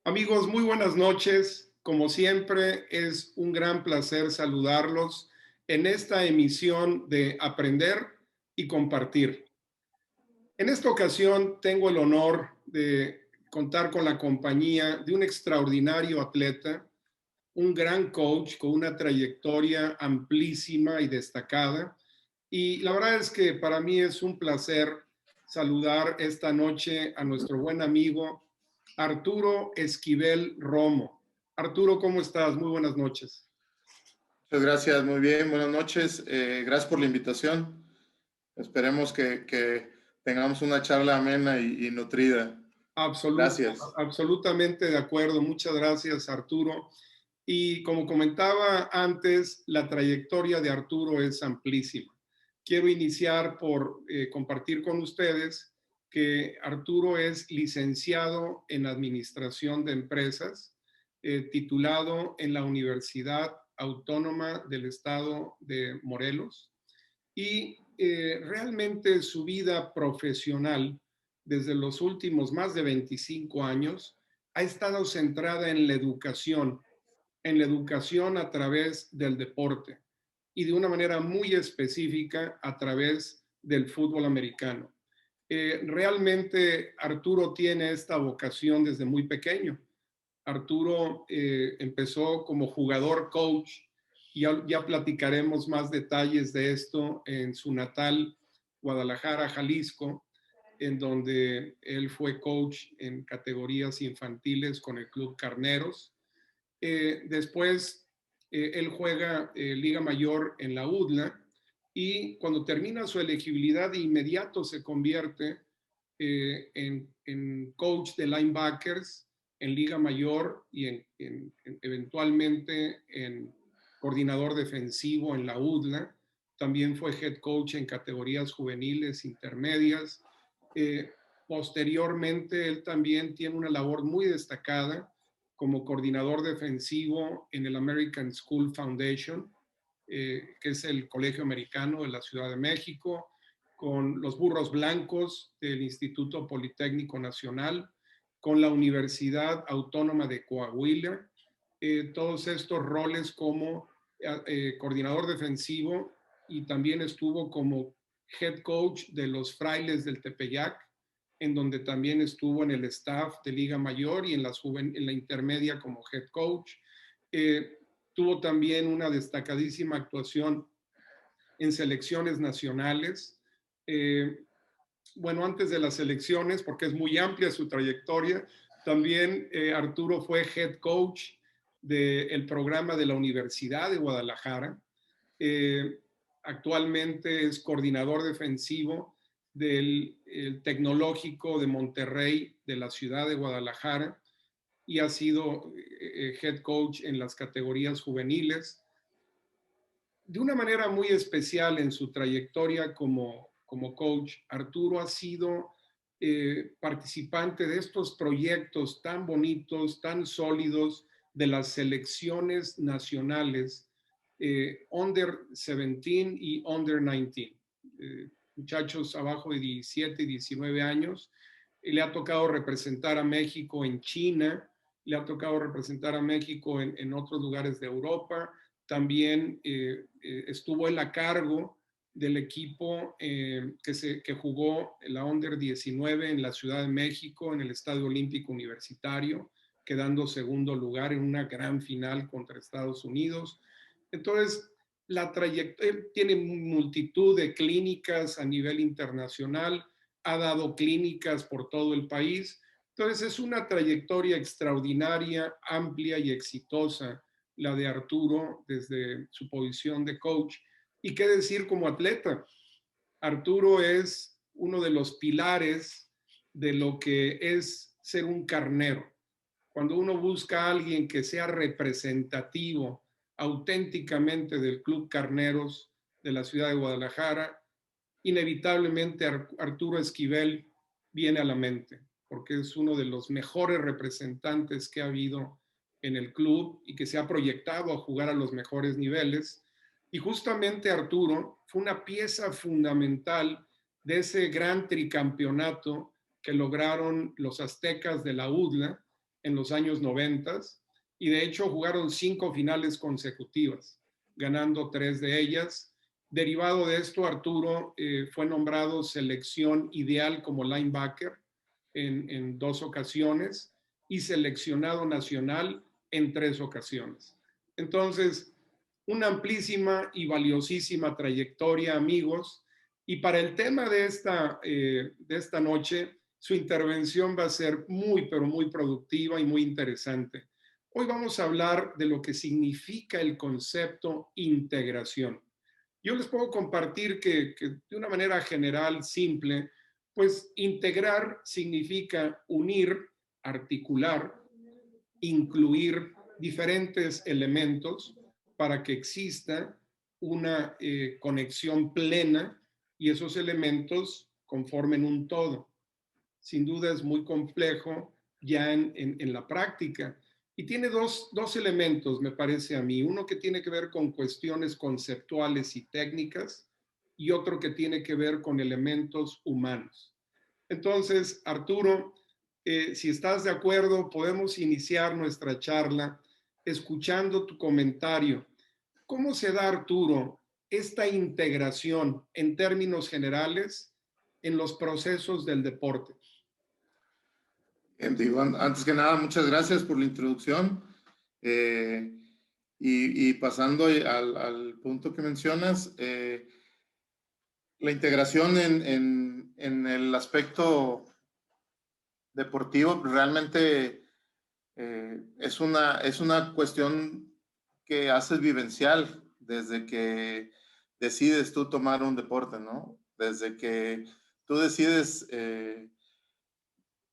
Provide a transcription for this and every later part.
Amigos, muy buenas noches. Como siempre, es un gran placer saludarlos en esta emisión de Aprender y Compartir. En esta ocasión tengo el honor de contar con la compañía de un extraordinario atleta, un gran coach con una trayectoria amplísima y destacada. Y la verdad es que para mí es un placer saludar esta noche a nuestro buen amigo Arturo Esquivel Romo. Arturo, ¿cómo estás? Muy buenas noches. Muchas gracias, muy bien, buenas noches. Gracias por la invitación. Esperemos que tengamos una charla amena y nutrida. Absolut, Gracias. absolutamente de acuerdo. Muchas gracias, Arturo. Y como comentaba antes, la trayectoria de Arturo es amplísima. Quiero iniciar por compartir con ustedes que Arturo es licenciado en Administración de Empresas, titulado en la Universidad Autónoma del Estado de Morelos y realmente su vida profesional desde los últimos más de 25 años ha estado centrada en la educación a través del deporte y de una manera muy específica a través del fútbol americano. Realmente Arturo tiene esta vocación desde muy pequeño. Arturo empezó como jugador coach y ya platicaremos más detalles de esto en su natal Guadalajara, Jalisco, en donde él fue coach en categorías infantiles con el Club Carneros. Después, él juega Liga Mayor en la UDLA y cuando termina su elegibilidad de inmediato se convierte en coach de linebackers en Liga Mayor y eventualmente en coordinador defensivo en la UDLA. También fue head coach en categorías juveniles, intermedias. Posteriormente, él también tiene una labor muy destacada como coordinador defensivo en el American School Foundation, que es el colegio americano de la Ciudad de México, con los Burros Blancos del Instituto Politécnico Nacional, con la Universidad Autónoma de Coahuila, todos estos roles como coordinador defensivo y también estuvo como head coach de los Frailes del Tepeyac, en donde también estuvo en el staff de Liga Mayor y en la intermedia como head coach. Eh, Tuvo también una destacadísima actuación en selecciones nacionales. Eh, bueno, antes de las elecciones, porque es muy amplia su trayectoria, también Arturo fue head coach del programa de la Universidad de Guadalajara. Eh, Actualmente es coordinador defensivo del Tecnológico de Monterrey de la ciudad de Guadalajara y ha sido head coach en las categorías juveniles. De una manera muy especial en su trayectoria como coach, Arturo ha sido participante de estos proyectos tan bonitos, tan sólidos de las selecciones nacionales Under 17 y Under 19. Muchachos abajo de 17 y 19 años. Le ha tocado representar a México en China, le ha tocado representar a México en otros lugares de Europa. También estuvo él a cargo del equipo que jugó la Under 19 en la Ciudad de México, en el Estadio Olímpico Universitario, quedando segundo lugar en una gran final contra Estados Unidos. Entonces, la trayectoria, él tiene multitud de clínicas a nivel internacional, ha dado clínicas por todo el país. Entonces, es una trayectoria extraordinaria, amplia y exitosa la de Arturo desde su posición de coach. ¿Y qué decir como atleta? Arturo es uno de los pilares de lo que es ser un carnero. Cuando uno busca a alguien que sea representativo auténticamente del Club Carneros de la ciudad de Guadalajara, inevitablemente Arturo Esquivel viene a la mente, porque es uno de los mejores representantes que ha habido en el club y que se ha proyectado a jugar a los mejores niveles. Y justamente Arturo fue una pieza fundamental de ese gran tricampeonato que lograron los aztecas de la UDLA en los años 90 y de hecho jugaron 5 finales consecutivas, ganando 3 de ellas. Derivado de esto, Arturo fue nombrado selección ideal como linebacker en 2 ocasiones y seleccionado nacional en 3 ocasiones. Entonces, una amplísima y valiosísima trayectoria, amigos. Y para el tema de esta noche, su intervención va a ser muy, pero muy productiva y muy interesante. Hoy vamos a hablar de lo que significa el concepto integración. Yo les puedo compartir que de una manera general, simple, pues integrar significa unir, articular, incluir diferentes elementos para que exista una conexión plena y esos elementos conformen un todo. Sin duda es muy complejo ya en la práctica. Y tiene dos elementos, me parece a mí. Uno que tiene que ver con cuestiones conceptuales y técnicas y otro que tiene que ver con elementos humanos. Entonces, Arturo, si estás de acuerdo, podemos iniciar nuestra charla escuchando tu comentario. ¿Cómo se da, Arturo, esta integración en términos generales en los procesos del deporte? Digo, antes que nada, muchas gracias por la introducción. Y pasando al punto que mencionas, la integración en el aspecto deportivo realmente es una cuestión que haces vivencial desde que decides tú tomar un deporte, ¿no? Desde que tú decides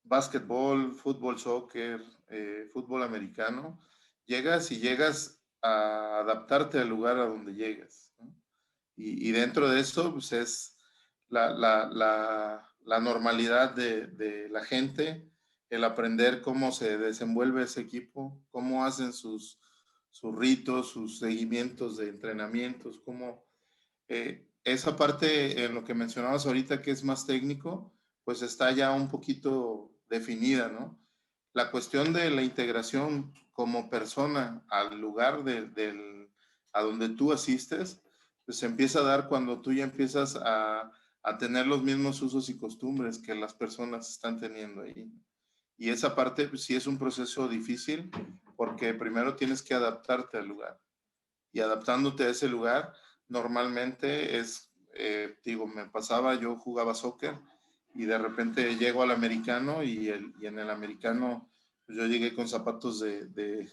básquetbol, fútbol, soccer, fútbol americano, llegas a adaptarte al lugar a donde llegas, ¿no? Y dentro de eso, pues es la normalidad de la gente, el aprender cómo se desenvuelve ese equipo, cómo hacen sus ritos, sus seguimientos de entrenamientos, cómo esa parte en lo que mencionabas ahorita que es más técnico, pues está ya un poquito definida, ¿no? La cuestión de la integración como persona al lugar a donde tú asistes, pues se empieza a dar cuando tú ya empiezas a tener los mismos usos y costumbres que las personas están teniendo ahí. Y esa parte pues, sí es un proceso difícil porque primero tienes que adaptarte al lugar. Y adaptándote a ese lugar, normalmente es, digo, me pasaba, yo jugaba soccer y de repente llego al americano y en el americano pues yo llegué con zapatos de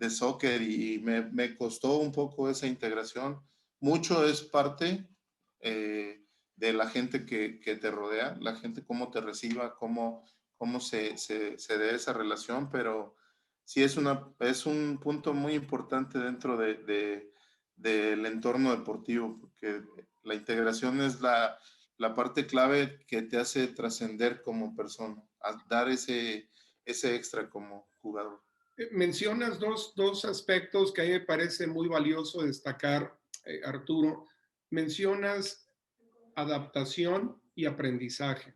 soccer y me costó un poco esa integración. Mucho es parte de la gente que te rodea, la gente cómo te reciba, cómo se dé esa relación, pero sí es un punto muy importante dentro del entorno deportivo, porque la integración es la parte clave que te hace trascender como persona, a dar ese extra como jugador. Mencionas dos aspectos que a mí me parece muy valioso destacar, Arturo. Mencionas adaptación y aprendizaje.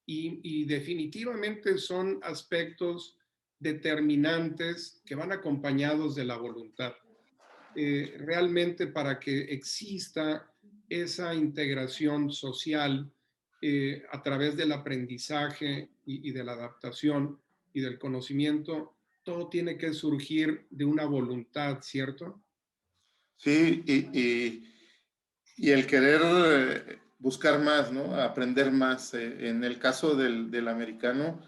Y definitivamente son aspectos determinantes que van acompañados de la voluntad. Realmente para que exista esa integración social a través del aprendizaje y de la adaptación y del conocimiento, todo tiene que surgir de una voluntad, ¿cierto? Sí, y el querer buscar más, ¿no? Aprender más. En el caso del americano,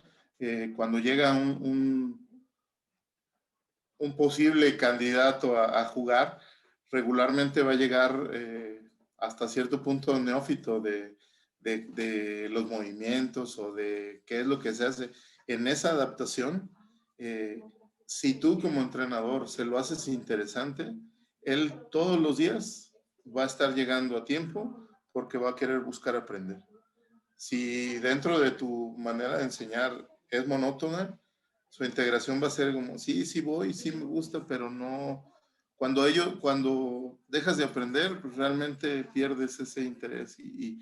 cuando llega un posible candidato a jugar, regularmente va a llegar hasta cierto punto neófito de los movimientos o de qué es lo que se hace. En esa adaptación, si tú como entrenador se lo haces interesante, él todos los días va a estar llegando a tiempo porque va a querer buscar aprender. Si dentro de tu manera de enseñar es monótona, su integración va a ser como, sí, sí voy, sí me gusta, pero no. Cuando dejas de aprender, pues realmente pierdes ese interés y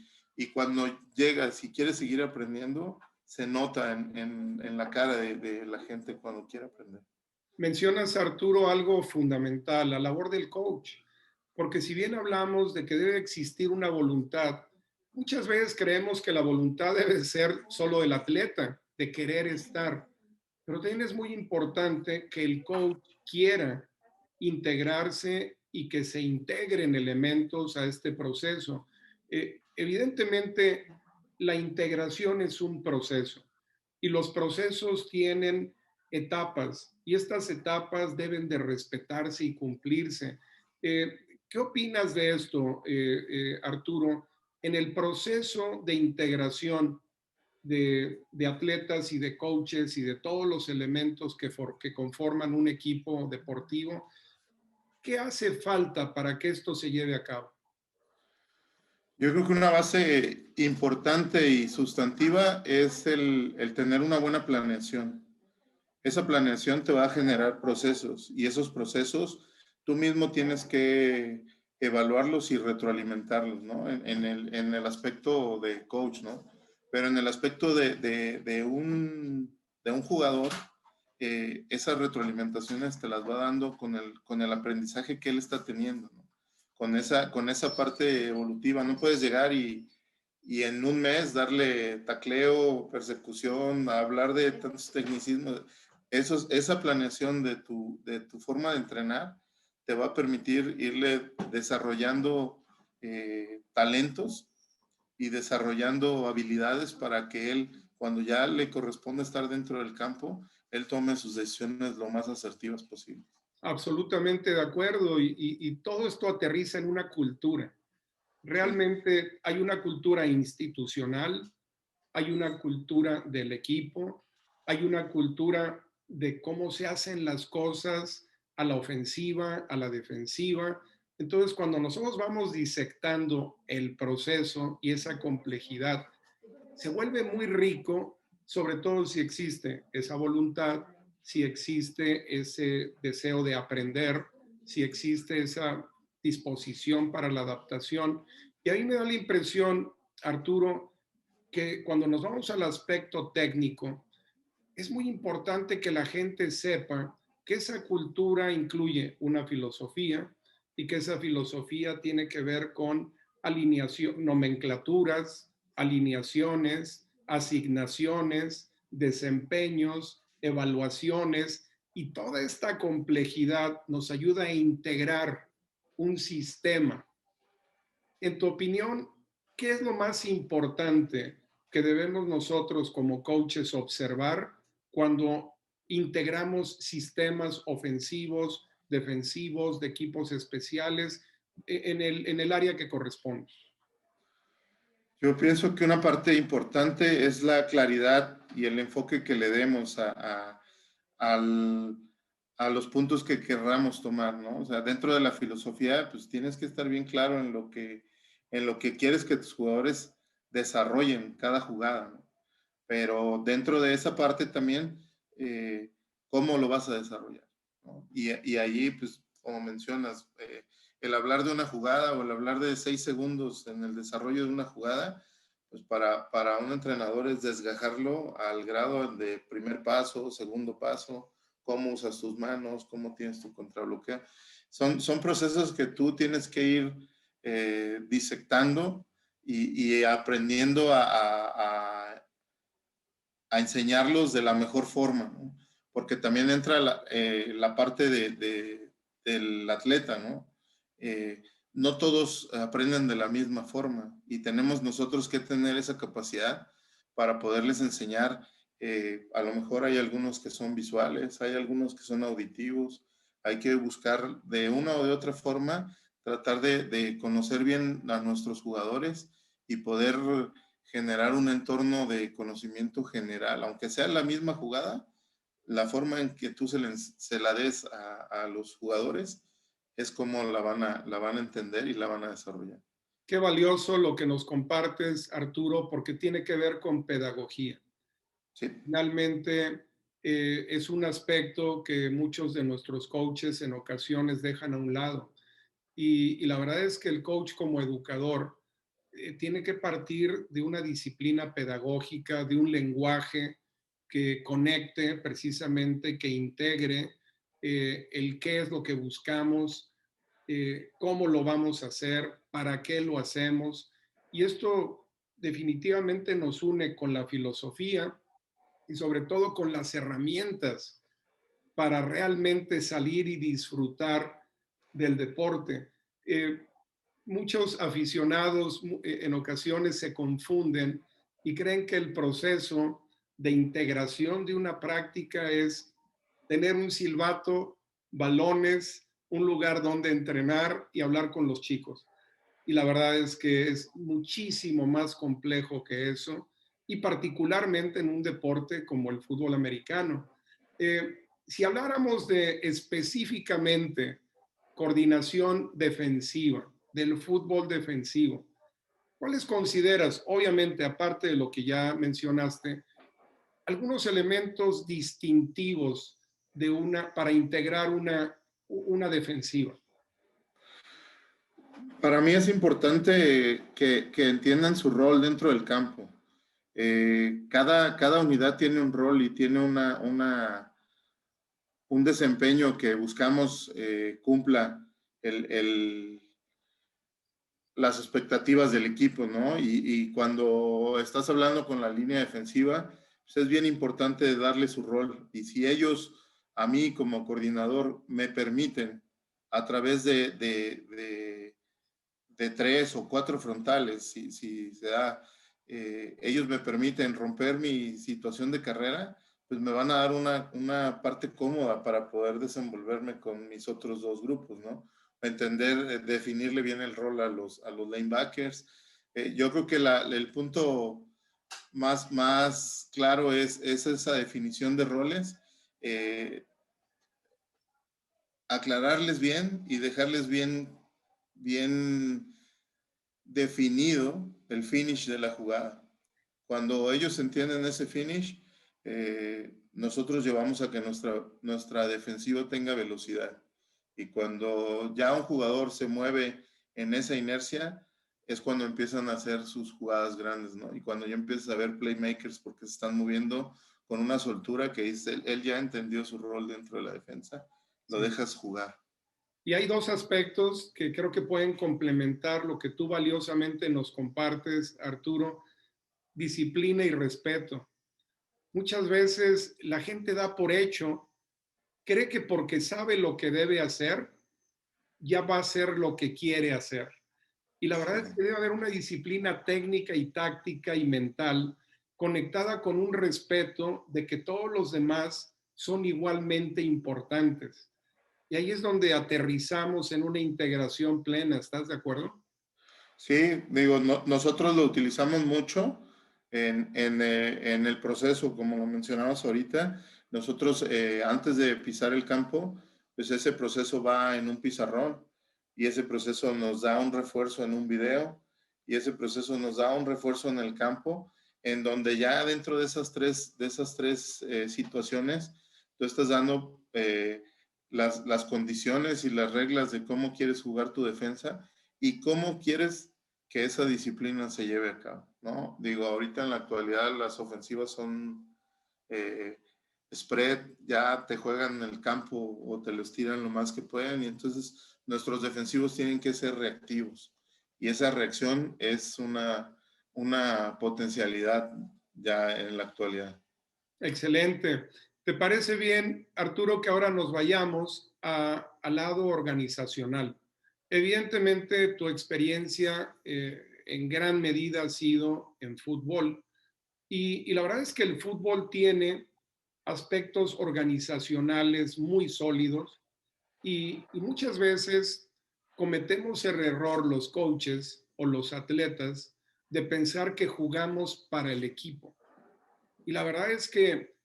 cuando llegas y quieres seguir aprendiendo, se nota en la cara de la gente cuando quiere aprender. Mencionas, Arturo, algo fundamental, la labor del coach, porque si bien hablamos de que debe existir una voluntad, muchas veces creemos que la voluntad debe ser solo del atleta, de querer estar, pero también es muy importante que el coach quiera integrarse y que se integren elementos a este proceso. Evidentemente, la integración es un proceso y los procesos tienen etapas y estas etapas deben de respetarse y cumplirse. Eh, ¿Qué opinas de esto, Arturo? En el proceso de integración de atletas y de coaches y de todos los elementos que conforman un equipo deportivo, ¿qué hace falta para que esto se lleve a cabo? Yo creo que una base importante y sustantiva es el tener una buena planeación. Esa planeación te va a generar procesos y esos procesos tú mismo tienes que evaluarlos y retroalimentarlos, ¿no? En el aspecto de coach, ¿no? Pero en el aspecto de un jugador, esas retroalimentaciones te las va dando con el aprendizaje que él está teniendo, ¿no? Con esa parte evolutiva. No puedes llegar y en un mes darle tacleo, persecución, hablar de tantos tecnicismos. Esa planeación de tu forma de entrenar te va a permitir irle desarrollando talentos y desarrollando habilidades para que él, cuando ya le corresponde estar dentro del campo, él tome sus decisiones lo más asertivas posible. Absolutamente de acuerdo y todo esto aterriza en una cultura. Sí. Realmente hay una cultura institucional, hay una cultura del equipo, hay una cultura de cómo se hacen las cosas a la ofensiva, a la defensiva. Entonces, cuando nosotros vamos disectando el proceso y esa complejidad, se vuelve muy rico, sobre todo si existe esa voluntad, si existe ese deseo de aprender, si existe esa disposición para la adaptación. Y ahí me da la impresión, Arturo, que cuando nos vamos al aspecto técnico, es muy importante que la gente sepa que esa cultura incluye una filosofía y que esa filosofía tiene que ver con alineación, nomenclaturas, alineaciones, asignaciones, desempeños, evaluaciones y toda esta complejidad nos ayuda a integrar un sistema. En tu opinión, ¿qué es lo más importante que debemos nosotros como coaches observar cuando integramos sistemas ofensivos, defensivos, de equipos especiales en el área que corresponde? Yo pienso que una parte importante es la claridad y el enfoque que le demos al, a los puntos que querramos tomar, ¿no? O sea, dentro de la filosofía, pues tienes que estar bien claro en lo que quieres que tus jugadores desarrollen cada jugada, ¿no? Pero dentro de esa parte también, ¿cómo lo vas a desarrollar? ¿No? Y allí, pues, como mencionas, el hablar de una jugada o el hablar de 6 segundos en el desarrollo de una jugada, pues para un entrenador es desgajarlo al grado de primer paso, segundo paso, cómo usas tus manos, cómo tienes tu contrabloqueo. Son procesos que tú tienes que ir disectando y aprendiendo a enseñarlos de la mejor forma, ¿no? Porque también entra la parte del atleta, ¿no? No todos aprenden de la misma forma y tenemos nosotros que tener esa capacidad para poderles enseñar. A lo mejor hay algunos que son visuales, hay algunos que son auditivos, hay que buscar de una o de otra forma, tratar de conocer bien a nuestros jugadores y poder generar un entorno de conocimiento general, aunque sea la misma jugada, la forma en que tú se la des a los jugadores es como la van a entender y la van a desarrollar. Qué valioso lo que nos compartes, Arturo, porque tiene que ver con pedagogía. Sí, Finalmente, es un aspecto que muchos de nuestros coaches en ocasiones dejan a un lado. Y la verdad es que el coach como educador tiene que partir de una disciplina pedagógica, de un lenguaje que conecte precisamente, que integre el qué es lo que buscamos, cómo lo vamos a hacer, para qué lo hacemos. Y esto definitivamente nos une con la filosofía y sobre todo con las herramientas para realmente salir y disfrutar del deporte. Muchos aficionados en ocasiones se confunden y creen que el proceso de integración de una práctica es tener un silbato, balones, un lugar donde entrenar y hablar con los chicos. Y la verdad es que es muchísimo más complejo que eso, y particularmente en un deporte como el fútbol americano. Si habláramos de específicamente coordinación defensiva, del fútbol defensivo, ¿cuáles consideras, obviamente, aparte de lo que ya mencionaste, algunos elementos distintivos para integrar una defensiva? Para mí es importante que entiendan su rol dentro del campo. Cada unidad tiene un rol y tiene un desempeño que buscamos cumpla las expectativas del equipo, ¿no? Y cuando estás hablando con la línea defensiva, pues es bien importante darle su rol. Y si ellos, a mí como coordinador, me permiten a través de 3 o 4 frontales, si se da, ellos me permiten romper mi situación de carrera, pues me van a dar una parte cómoda para poder desenvolverme con mis otros 2 grupos, ¿no? Entender, definirle bien el rol a los linebackers. Yo creo que el punto más claro es esa definición de roles, aclararles bien y dejarles bien definido el finish de la jugada. Cuando ellos entienden ese finish, nosotros llevamos a que nuestra defensiva tenga velocidad. Y cuando ya un jugador se mueve en esa inercia, es cuando empiezan a hacer sus jugadas grandes, ¿no? Y cuando ya empiezas a ver playmakers porque se están moviendo con una soltura que él ya entendió su rol dentro de la defensa, lo Sí. dejas jugar. Y hay dos aspectos que creo que pueden complementar lo que tú valiosamente nos compartes, Arturo: disciplina y respeto. Muchas veces la gente da por hecho, cree que porque sabe lo que debe hacer, ya va a hacer lo que quiere hacer. Y la verdad es que debe haber una disciplina técnica y táctica y mental conectada con un respeto de que todos los demás son igualmente importantes. Y ahí es donde aterrizamos en una integración plena, ¿estás de acuerdo? Sí, digo, nosotros lo utilizamos mucho en el proceso, como lo mencionabas ahorita. Nosotros, antes de pisar el campo, pues ese proceso va en un pizarrón y ese proceso nos da un refuerzo en un video y ese proceso nos da un refuerzo en el campo, en donde ya dentro de esas tres situaciones, tú estás dando las condiciones y las reglas de cómo quieres jugar tu defensa y cómo quieres que esa disciplina se lleve a cabo, ¿no? Digo, ahorita en la actualidad las ofensivas son spread, ya te juegan en el campo o te lo estiran lo más que pueden y entonces nuestros defensivos tienen que ser reactivos y esa reacción es una potencialidad ya en la actualidad. Excelente. ¿Te parece bien, Arturo, que ahora nos vayamos al lado organizacional? Evidentemente, tu experiencia en gran medida ha sido en fútbol, y la verdad es que el fútbol tiene aspectos organizacionales muy sólidos, y muchas veces cometemos el error los coaches o los atletas de pensar que jugamos para el equipo. Y la verdad es que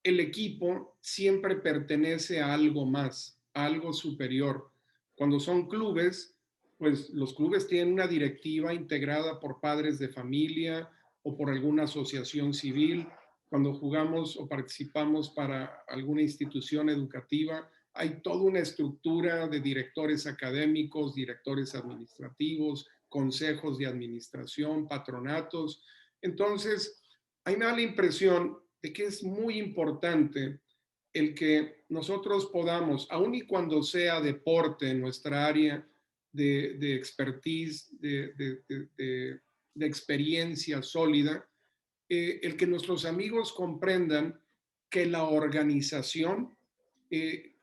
el equipo siempre pertenece a algo más, a algo superior. Cuando son clubes, pues los clubes tienen una directiva integrada por padres de familia o por alguna asociación civil. Cuando jugamos o participamos para alguna institución educativa, hay toda una estructura de directores académicos, directores administrativos, consejos de administración, patronatos. Entonces, ahí me da la impresión de que es muy importante el que nosotros podamos, aun y cuando sea deporte en nuestra área de expertise, de experiencia sólida, el que nuestros amigos comprendan que la organización eh,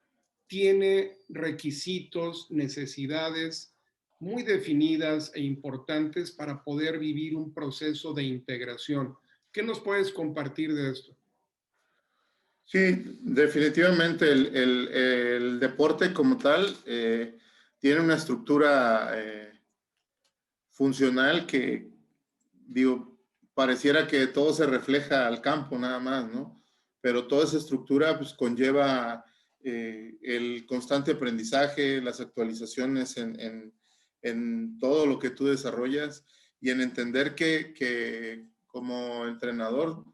tiene requisitos, necesidades muy definidas e importantes para poder vivir un proceso de integración. ¿Qué nos puedes compartir de esto? Sí, definitivamente el deporte como tal tiene una estructura funcional que, digo, pareciera que todo se refleja al campo nada más, ¿no? Pero toda esa estructura pues conlleva el constante aprendizaje, las actualizaciones en todo lo que tú desarrollas y en entender que como entrenador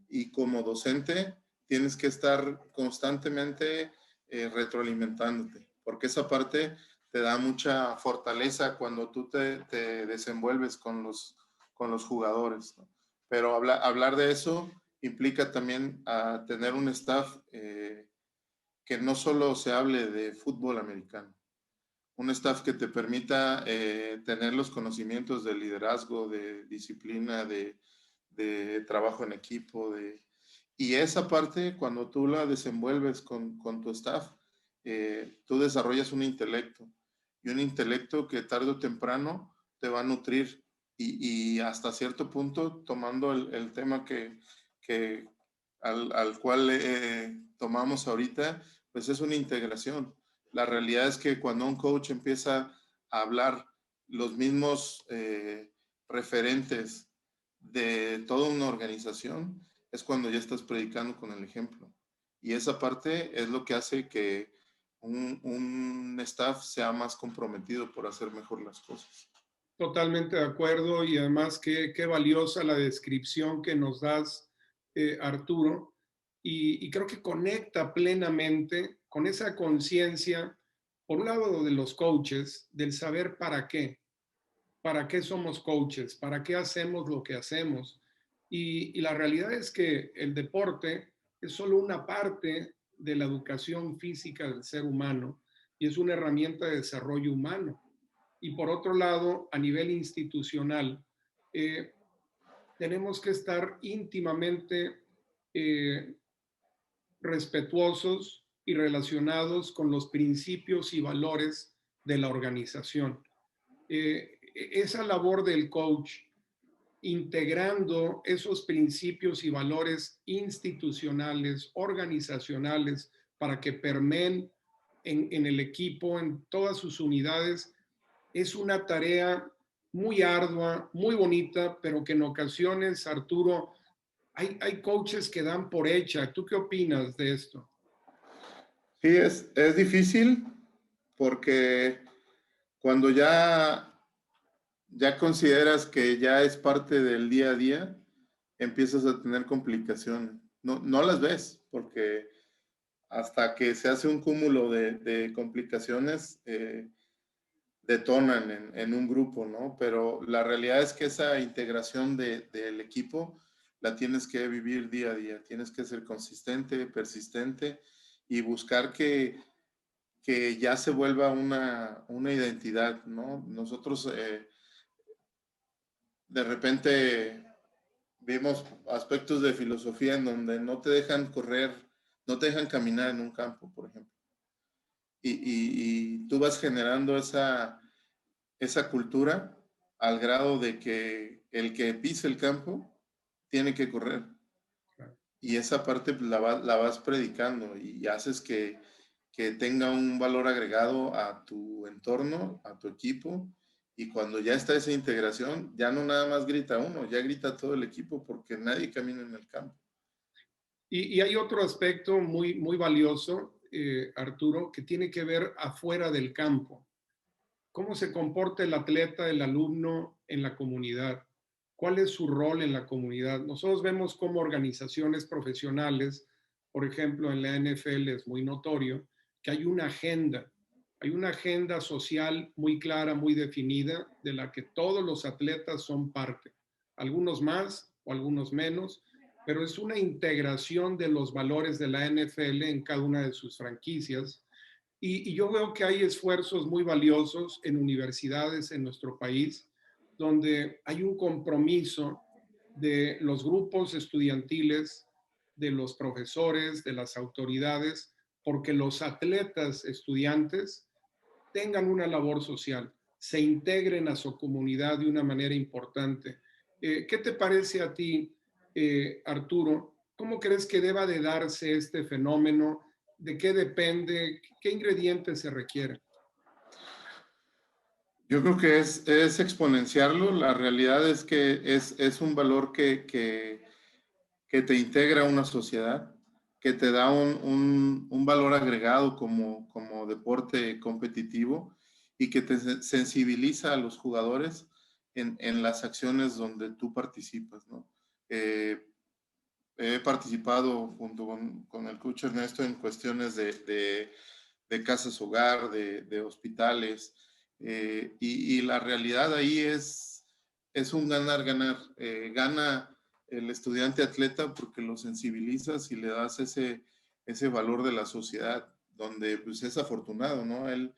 y como docente tienes que estar constantemente retroalimentándote, porque esa parte te da mucha fortaleza cuando tú te desenvuelves con los jugadores, ¿no? Pero hablar de eso implica también a tener un staff que no solo se hable de fútbol americano, un staff que te permita tener los conocimientos de liderazgo, de disciplina, de trabajo en equipo, y esa parte, cuando tú la desenvuelves con tu staff, tú desarrollas un intelecto, y un intelecto que tarde o temprano te va a nutrir, y hasta cierto punto, tomando el tema al cual tomamos ahorita, pues es una integración. La realidad es que cuando un coach empieza a hablar los mismos referentes de toda una organización, es cuando ya estás predicando con el ejemplo. Y esa parte es lo que hace que un staff sea más comprometido por hacer mejor las cosas. Totalmente de acuerdo y además qué valiosa la descripción que nos das, Arturo, y creo que conecta plenamente con esa conciencia, por un lado de los coaches, del saber para qué somos coaches, para qué hacemos lo que hacemos. Y la realidad es que el deporte es solo una parte de la educación física del ser humano y es una herramienta de desarrollo humano. Y por otro lado, a nivel institucional, eh, tenemos que estar íntimamente eh, respetuosos y relacionados con los principios y valores de la organización. Esa labor del coach, integrando esos principios y valores institucionales, organizacionales, para que permeen en el equipo, en todas sus unidades, es una tarea muy ardua, muy bonita, pero que en ocasiones, Arturo, hay coaches que dan por hecha. ¿Tú qué opinas de esto? Sí, es difícil porque cuando ya consideras que ya es parte del día a día, empiezas a tener complicaciones. No, no las ves, porque hasta que se hace un cúmulo de complicaciones, detonan en un grupo, ¿no? Pero la realidad es que esa integración del equipo la tienes que vivir día a día, tienes que ser consistente, persistente y buscar que ya se vuelva una identidad, ¿no? Nosotros de repente vimos aspectos de filosofía en donde no te dejan correr, no te dejan caminar en un campo, por ejemplo. Y tú vas generando esa cultura al grado de que el que pise el campo tiene que correr. Y esa parte pues, la vas predicando y haces que tenga un valor agregado a tu entorno, a tu equipo. Y cuando ya está esa integración, ya no nada más grita uno, ya grita todo el equipo porque nadie camina en el campo. Y hay otro aspecto muy valioso, Arturo, que tiene que ver afuera del campo. ¿Cómo se comporta el atleta, el alumno en la comunidad? ¿Cuál es su rol en la comunidad? Nosotros vemos cómo organizaciones profesionales, por ejemplo, en la NFL es muy notorio que hay una agenda Hay una agenda social muy clara, muy definida, de la que todos los atletas son parte, algunos más o algunos menos, pero es una integración de los valores de la NFL en cada una de sus franquicias. Y yo veo que hay esfuerzos muy valiosos en universidades en nuestro país, donde hay un compromiso de los grupos estudiantiles, de los profesores, de las autoridades, porque los atletas estudiantes tengan una labor social, se integren a su comunidad de una manera importante. ¿Qué te parece a ti, Arturo? ¿Cómo crees que deba de darse este fenómeno? ¿De qué depende? ¿Qué ingredientes se requieren? Yo creo que es exponenciarlo. La realidad es que es un valor que te integra a una sociedad, que te da un valor agregado como deporte competitivo y que te sensibiliza a los jugadores en las acciones donde tú participas, ¿no? Eh, He participado junto con el coach Ernesto en cuestiones de casas hogar, de hospitales, y la realidad ahí es un ganar-ganar. Gana el estudiante atleta porque lo sensibilizas y le das ese valor de la sociedad, donde pues es afortunado, ¿no? Él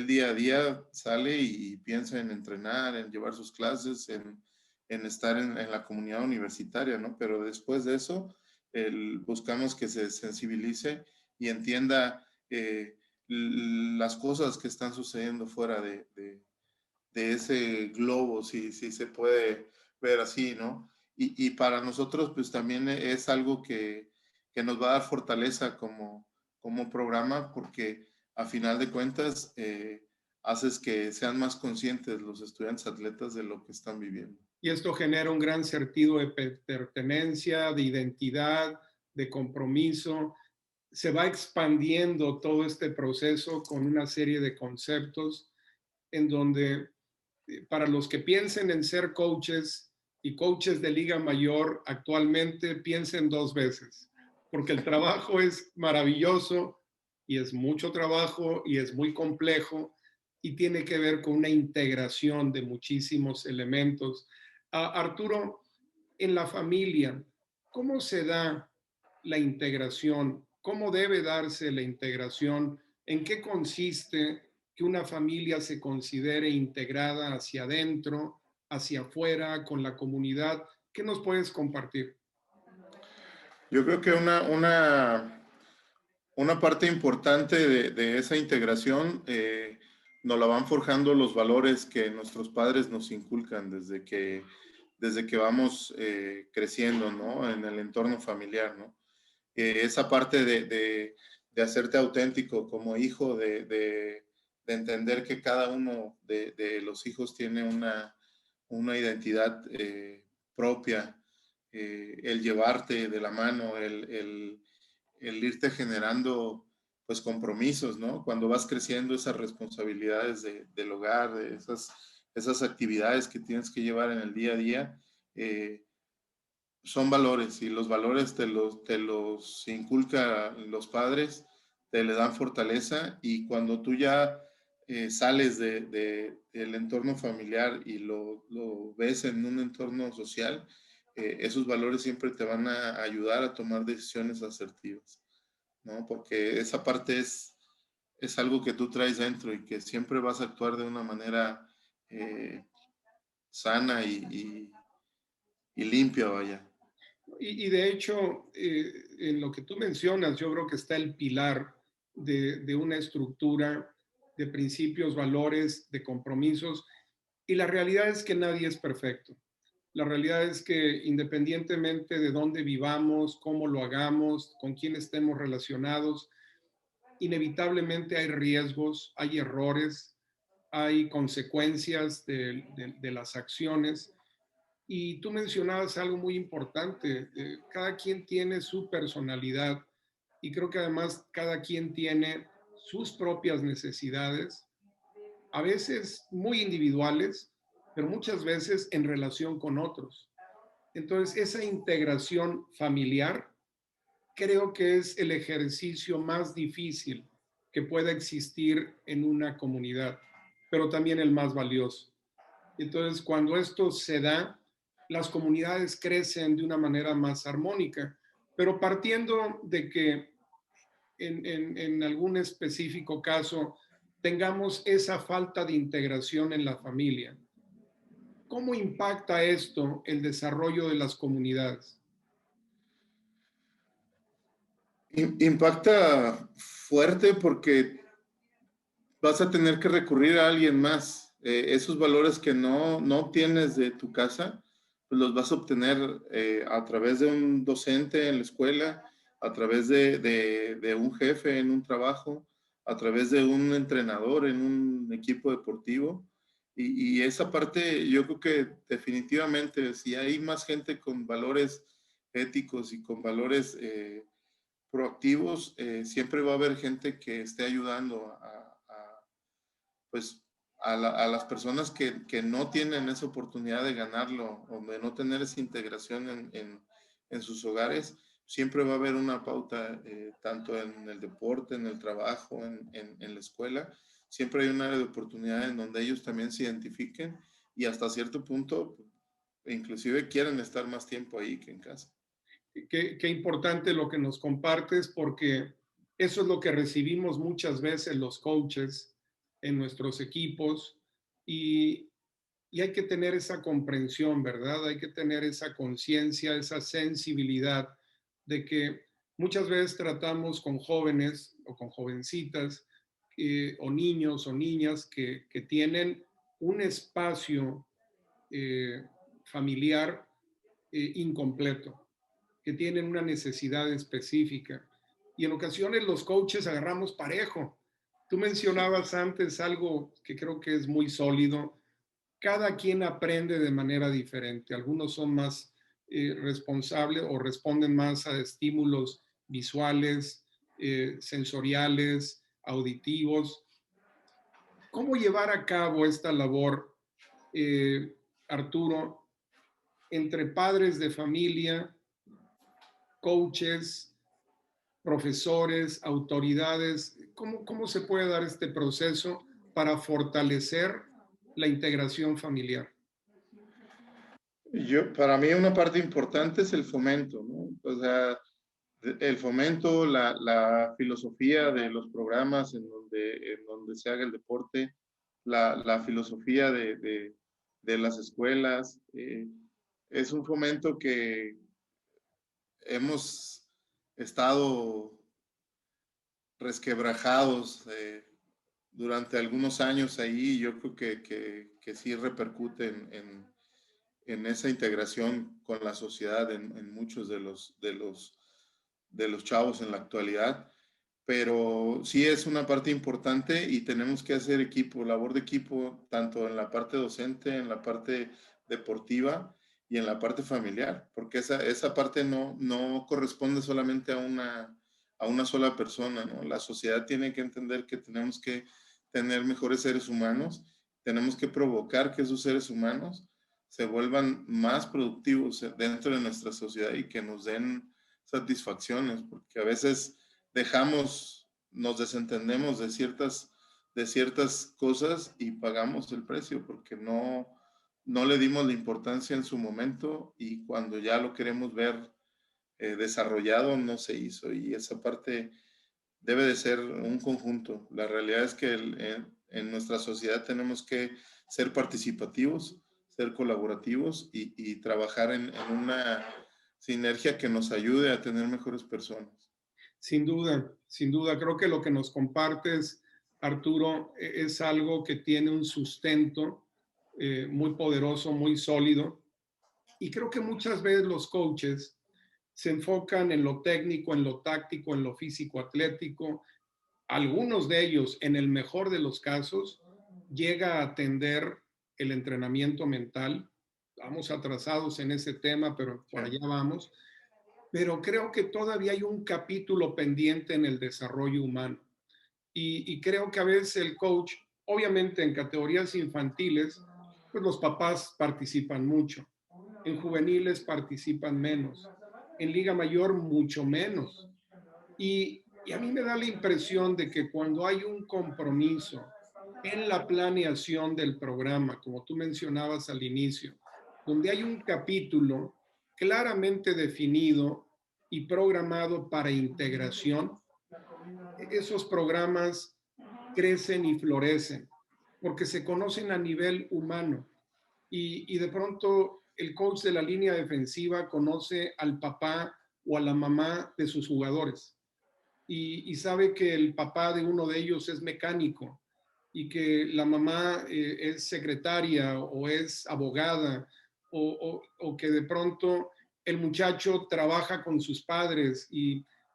día a día sale y piensa en entrenar, en llevar sus clases, en estar en la comunidad universitaria, ¿no? Pero después de eso, buscamos que se sensibilice y entienda las cosas que están sucediendo fuera de ese globo, si se puede ver así, ¿no? Y para nosotros, pues también es algo que nos va a dar fortaleza como programa, porque a final de cuentas haces que sean más conscientes los estudiantes atletas de lo que están viviendo. Y esto genera un gran sentido de pertenencia, de identidad, de compromiso. Se va expandiendo todo este proceso con una serie de conceptos en donde para los que piensen en ser coaches y coaches de liga mayor, actualmente piensen dos veces, porque el trabajo es maravilloso y es mucho trabajo y es muy complejo y tiene que ver con una integración de muchísimos elementos. Arturo, en la familia, ¿cómo se da la integración? ¿Cómo debe darse la integración? ¿En qué consiste que una familia se considere integrada hacia adentro, hacia afuera, con la comunidad? ¿Qué nos puedes compartir? Yo creo que una parte importante de esa integración nos la van forjando los valores que nuestros padres nos inculcan desde que vamos creciendo, ¿no? En el entorno familiar, ¿no? Esa parte de hacerte auténtico como hijo, de entender que cada uno de los hijos tiene una identidad propia, el llevarte de la mano, el irte generando pues compromisos, ¿no? Cuando vas creciendo esas responsabilidades del hogar, de esas actividades que tienes que llevar en el día a día, son valores y los valores te los inculca los padres, te le dan fortaleza y cuando tú ya sales del entorno familiar y lo ves en un entorno social, esos valores siempre te van a ayudar a tomar decisiones asertivas, ¿no? Porque esa parte es algo que tú traes dentro y que siempre vas a actuar de una manera sana y limpia, vaya. Y de hecho, en lo que tú mencionas, yo creo que está el pilar de una estructura de principios, valores, de compromisos. Y la realidad es que nadie es perfecto. La realidad es que independientemente de dónde vivamos, cómo lo hagamos, con quién estemos relacionados, inevitablemente hay riesgos, hay errores, hay consecuencias de las acciones. Y tú mencionabas algo muy importante, cada quien tiene su personalidad y creo que además cada quien tiene sus propias necesidades, a veces muy individuales, pero muchas veces en relación con otros. Entonces, esa integración familiar creo que es el ejercicio más difícil que pueda existir en una comunidad, pero también el más valioso. Entonces, cuando esto se da, las comunidades crecen de una manera más armónica, pero partiendo de que en algún específico caso tengamos esa falta de integración en la familia. ¿Cómo impacta esto el desarrollo de las comunidades? Impacta fuerte porque vas a tener que recurrir a alguien más. Esos valores que no obtienes de tu casa, pues los vas a obtener a través de un docente en la escuela, a través de un jefe en un trabajo, a través de un entrenador en un equipo deportivo. Y esa parte, yo creo que definitivamente, si hay más gente con valores éticos y con valores proactivos, siempre va a haber gente que esté ayudando pues, a las personas que no tienen esa oportunidad de ganarlo o de no tener esa integración en sus hogares. Siempre va a haber una pauta, tanto en el deporte, en el trabajo, en la escuela. Siempre hay un área de oportunidad en donde ellos también se identifiquen y hasta cierto punto, inclusive quieren estar más tiempo ahí que en casa. Qué importante lo que nos compartes, porque eso es lo que recibimos muchas veces los coaches en nuestros equipos y, y hay que tener esa comprensión, ¿verdad? Hay que tener esa conciencia, esa sensibilidad de que muchas veces tratamos con jóvenes o con jovencitas o niños o niñas que tienen un espacio familiar incompleto, que tienen una necesidad específica. Y en ocasiones los coaches agarramos parejo. Tú mencionabas antes algo que creo que es muy sólido. Cada quien aprende de manera diferente. Algunos son más responsables o responden más a estímulos visuales, sensoriales, auditivos. ¿Cómo llevar a cabo esta labor, Arturo, entre padres de familia, coaches, profesores, autoridades? ¿Cómo se puede dar este proceso para fortalecer la integración familiar? Para mí una parte importante es el fomento, ¿no? O sea, el fomento, la filosofía de los programas en donde se haga el deporte, la filosofía de las escuelas. Es un fomento que hemos estado resquebrajados durante algunos años ahí. Yo creo que sí repercute en esa integración con la sociedad en muchos de los chavos en la actualidad, pero sí es una parte importante y tenemos que hacer equipo, labor de equipo, tanto en la parte docente, en la parte deportiva y en la parte familiar, porque esa parte no corresponde solamente a una sola persona, ¿no? La sociedad tiene que entender que tenemos que tener mejores seres humanos, tenemos que provocar que esos seres humanos se vuelvan más productivos dentro de nuestra sociedad y que nos den satisfacciones, porque a veces nos desentendemos de ciertas cosas y pagamos el precio porque no le dimos la importancia en su momento y cuando ya lo queremos ver desarrollado no se hizo, y esa parte debe de ser un conjunto. La realidad es que en nuestra sociedad tenemos que ser participativos, ser colaborativos y trabajar en una sinergia que nos ayude a tener mejores personas. Sin duda, creo que lo que nos compartes, Arturo, es algo que tiene un sustento muy poderoso, muy sólido. Y creo que muchas veces los coaches se enfocan en lo técnico, en lo táctico, en lo físico atlético. Algunos de ellos, en el mejor de los casos, llega a atender el entrenamiento mental. Vamos atrasados en ese tema, pero por allá Sí. vamos. Pero creo que todavía hay un capítulo pendiente en el desarrollo humano. Y creo que a veces el coach, obviamente en categorías infantiles, pues los papás participan mucho. En juveniles participan menos. En Liga Mayor mucho menos. Y Y a mí me da la impresión de que cuando hay un compromiso en la planeación del programa, como tú mencionabas al inicio, donde hay un capítulo claramente definido y programado para integración, esos programas crecen y florecen porque se conocen a nivel humano y de pronto el coach de la línea defensiva conoce al papá o a la mamá de sus jugadores y sabe que el papá de uno de ellos es mecánico y que la mamá es secretaria o es abogada o que de pronto el muchacho trabaja con sus padres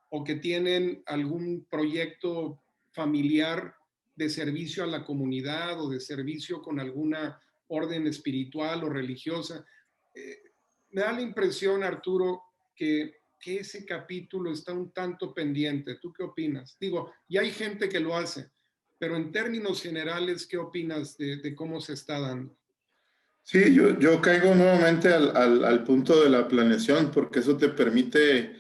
o que tienen algún proyecto familiar de servicio a la comunidad o de servicio con alguna orden espiritual o religiosa. Eh, Me da la impresión, Arturo, que ese capítulo está un tanto pendiente. ¿Tú qué opinas? Digo, y hay gente que lo hace, pero en términos generales, ¿qué opinas de cómo se está dando? Sí, yo caigo nuevamente al punto de la planeación, porque eso te permite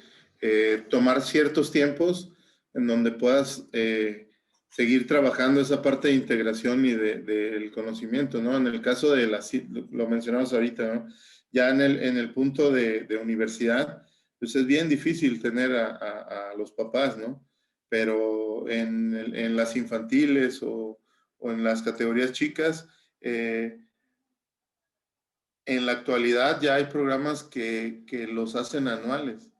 tomar ciertos tiempos en donde puedas seguir trabajando esa parte de integración y del conocimiento, ¿no? En el caso de lo mencionamos ahorita, ¿no? Ya en el punto de universidad, pues es bien difícil tener a los papás, ¿no? Pero en las infantiles o en las categorías chicas, en la actualidad ya hay programas que los hacen anuales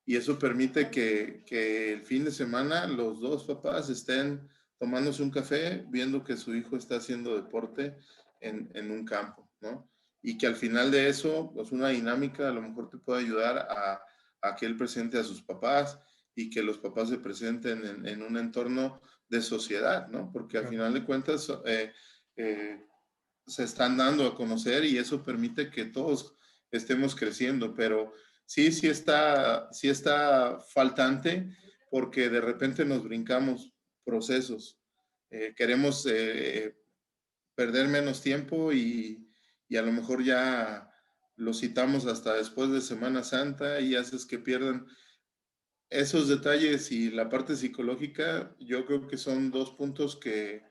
y eso permite que el fin de semana los dos papás estén tomándose un café viendo que su hijo está haciendo deporte en un campo, ¿no? Y que al final de eso, pues una dinámica a lo mejor te puede ayudar a que él presente a sus papás y que los papás se presenten en un entorno de sociedad, ¿no? Porque al final de cuentas, eh, se están dando a conocer y eso permite que todos estemos creciendo, pero sí está faltante porque de repente nos brincamos procesos. Queremos perder menos tiempo y a lo mejor ya lo citamos hasta después de Semana Santa y haces que pierdan esos detalles y la parte psicológica. Yo creo que son dos puntos que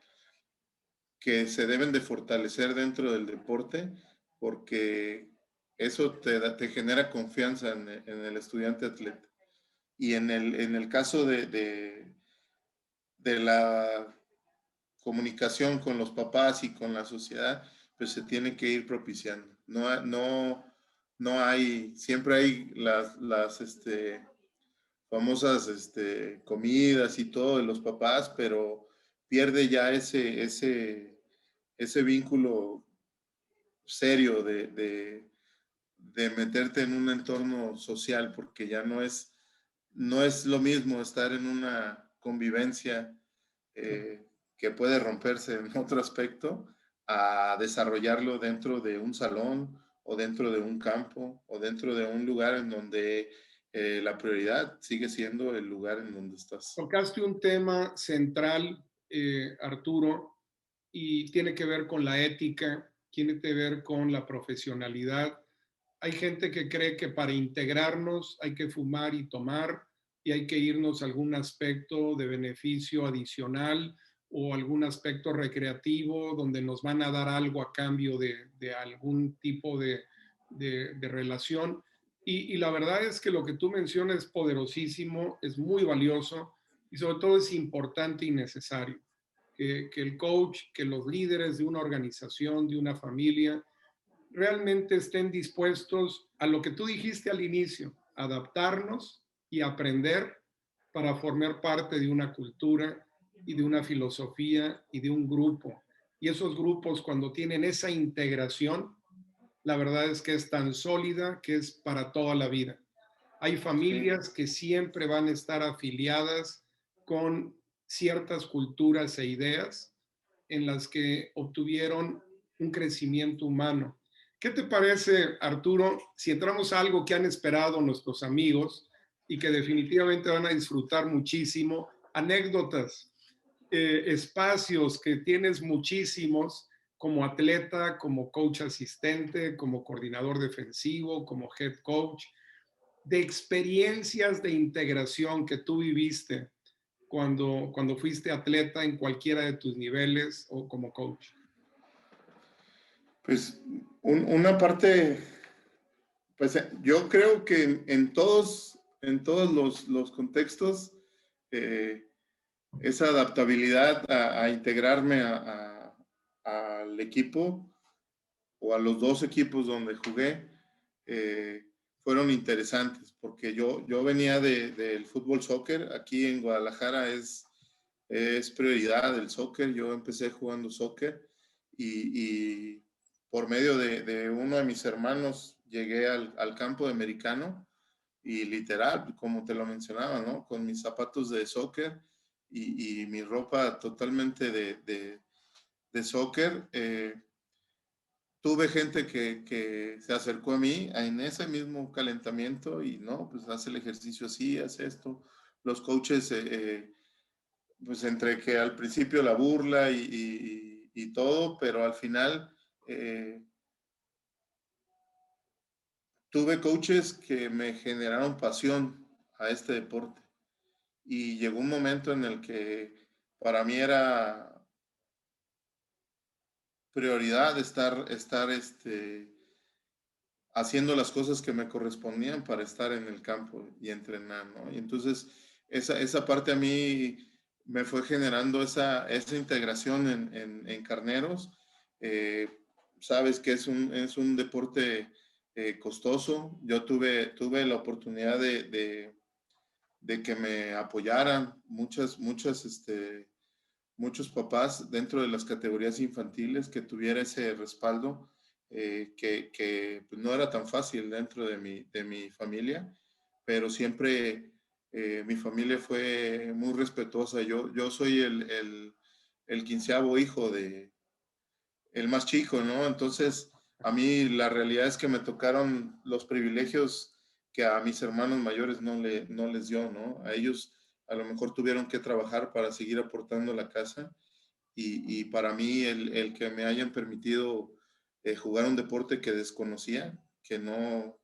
se deben de fortalecer dentro del deporte porque eso te genera confianza en el estudiante atleta. Y en el caso de la comunicación con los papás y con la sociedad, pues se tiene que ir propiciando. No hay, siempre hay las famosas comidas y todo de los papás, pero pierde ya ese vínculo serio de meterte en un entorno social, porque ya no es lo mismo estar en una convivencia que puede romperse en otro aspecto a desarrollarlo dentro de un salón o dentro de un campo o dentro de un lugar en donde la prioridad sigue siendo el lugar en donde estás. Tocaste un tema central, Arturo, y tiene que ver con la ética, tiene que ver con la profesionalidad. Hay gente que cree que para integrarnos hay que fumar y tomar y hay que irnos a algún aspecto de beneficio adicional o algún aspecto recreativo donde nos van a dar algo a cambio de algún tipo de relación. Y la verdad es que lo que tú mencionas es poderosísimo, es muy valioso y sobre todo es importante y necesario. Que el coach, que los líderes de una organización, de una familia, realmente estén dispuestos a lo que tú dijiste al inicio, adaptarnos y aprender para formar parte de una cultura y de una filosofía y de un grupo. Y esos grupos, cuando tienen esa integración, la verdad es que es tan sólida que es para toda la vida. Hay Sí. familias que siempre van a estar afiliadas con ciertas culturas e ideas en las que obtuvieron un crecimiento humano. ¿Qué te parece, Arturo, si entramos a algo que han esperado nuestros amigos y que definitivamente van a disfrutar muchísimo? Anécdotas, espacios que tienes muchísimos como atleta, como coach asistente, como coordinador defensivo, como head coach, de experiencias de integración que tú viviste cuando fuiste atleta en cualquiera de tus niveles o como coach? Pues una parte, pues yo creo que en todos los contextos, eh, esa adaptabilidad a integrarme al equipo o a los dos equipos donde jugué, eh, fueron interesantes, porque yo venía del fútbol soccer. Aquí en Guadalajara es prioridad el soccer. Yo empecé jugando soccer y por medio de uno de mis hermanos llegué al campo de americano y literal, como te lo mencionaba, ¿no? Con mis zapatos de soccer y mi ropa totalmente de soccer. Tuve gente que se acercó a mí en ese mismo calentamiento y no, pues hace el ejercicio así, hace esto. Los coaches, pues entre que al principio la burla y todo, pero al final tuve coaches que me generaron pasión a este deporte. Y llegó un momento en el que para mí era prioridad estar haciendo las cosas que me correspondían para estar en el campo y entrenar, ¿no? Y entonces esa parte a mí me fue generando esa integración en Carneros. Eh, sabes que es un deporte costoso. Yo tuve la oportunidad de que me apoyaran muchos papás dentro de las categorías infantiles, que tuviera ese respaldo, que pues, no era tan fácil dentro de mi familia, pero siempre mi familia fue muy respetuosa. Yo soy el quinceavo hijo el más chico, ¿no? Entonces, a mí la realidad es que me tocaron los privilegios que a mis hermanos mayores no les dio, ¿no? A ellos a lo mejor tuvieron que trabajar para seguir aportando a la casa y para mí el que me hayan permitido jugar un deporte que desconocía, no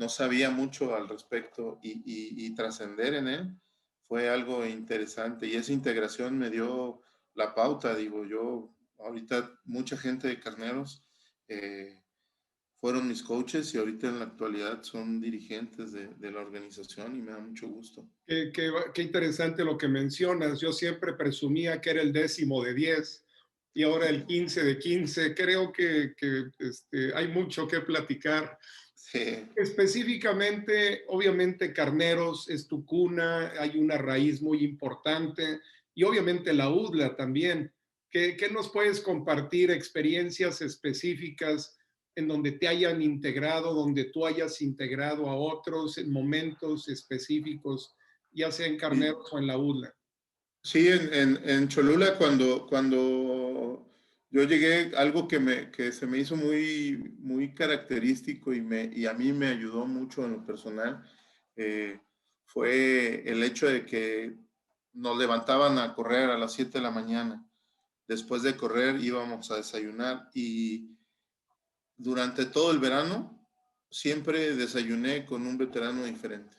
sabía mucho al respecto y trascender en él, fue algo interesante y esa integración me dio la pauta. Digo, yo ahorita mucha gente de Carneros fueron mis coaches y ahorita en la actualidad son dirigentes de la organización y me da mucho gusto. Qué interesante lo que mencionas. Yo siempre presumía que era el 10 de 10 y ahora el 15 de 15. Creo que hay mucho que platicar. Sí. Específicamente, obviamente Carneros es tu cuna, hay una raíz muy importante y obviamente la UDLA también. ¿Qué nos puedes compartir experiencias específicas en donde te hayan integrado, donde tú hayas integrado a otros en momentos específicos, ya sea en Y, Carneros o en la UDLA? sí, en Cholula, cuando yo llegué, algo que se me hizo muy característico y a mí me ayudó mucho en lo personal, eh, fue el hecho de que nos levantaban a correr a las 7 de la mañana. Después de correr íbamos a desayunar y durante todo el verano siempre desayuné con un veterano diferente.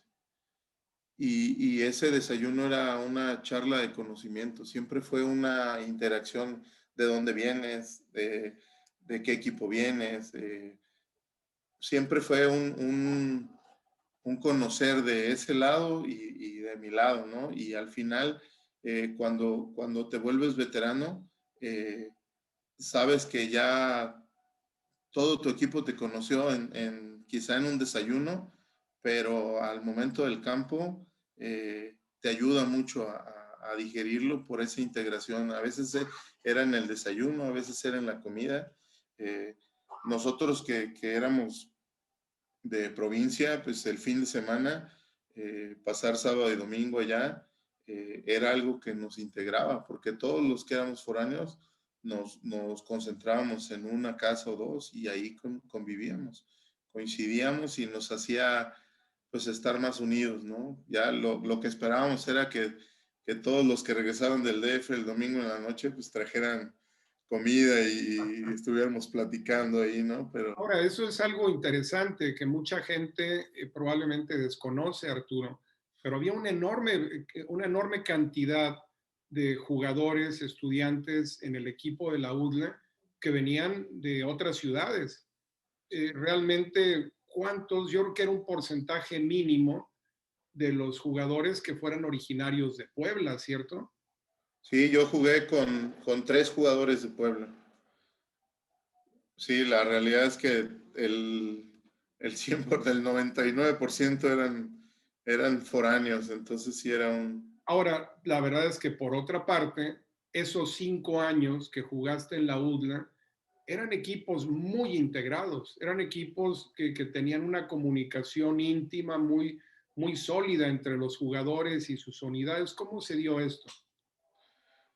Y ese desayuno era una charla de conocimiento, siempre fue una interacción de dónde vienes, de qué equipo vienes, siempre fue un conocer de ese lado y de mi lado, ¿no? Y al final, cuando te vuelves veterano, sabes que ya todo tu equipo te conoció quizá en un desayuno, pero al momento del campo te ayuda mucho a digerirlo por esa integración. A veces era en el desayuno, a veces era en la comida. Eh, nosotros que éramos de provincia, pues el fin de semana, pasar sábado y domingo allá, era algo que nos integraba, porque todos los que éramos foráneos nos concentrábamos en una casa o dos y ahí convivíamos, coincidíamos y nos hacía pues estar más unidos, ¿no? Ya lo que esperábamos era que todos los que regresaban del DF el domingo en la noche pues trajeran comida y estuviéramos platicando ahí, ¿no? Pero Ahora, eso es algo interesante que mucha gente probablemente desconoce, Arturo. pero había una enorme cantidad de jugadores, estudiantes en el equipo de la UDLA que venían de otras ciudades. Realmente, ¿cuántos? Yo creo que era un porcentaje mínimo de los jugadores que fueran originarios de Puebla, ¿cierto? Sí, yo jugué con 3 jugadores de Puebla. Sí, la realidad es que el 100 del 99% eran foráneos, entonces sí era un... Ahora, la verdad es que por otra parte, esos 5 años que jugaste en la UDLA eran equipos muy integrados, eran equipos que tenían una comunicación íntima muy sólida entre los jugadores y sus unidades. ¿Cómo se dio esto?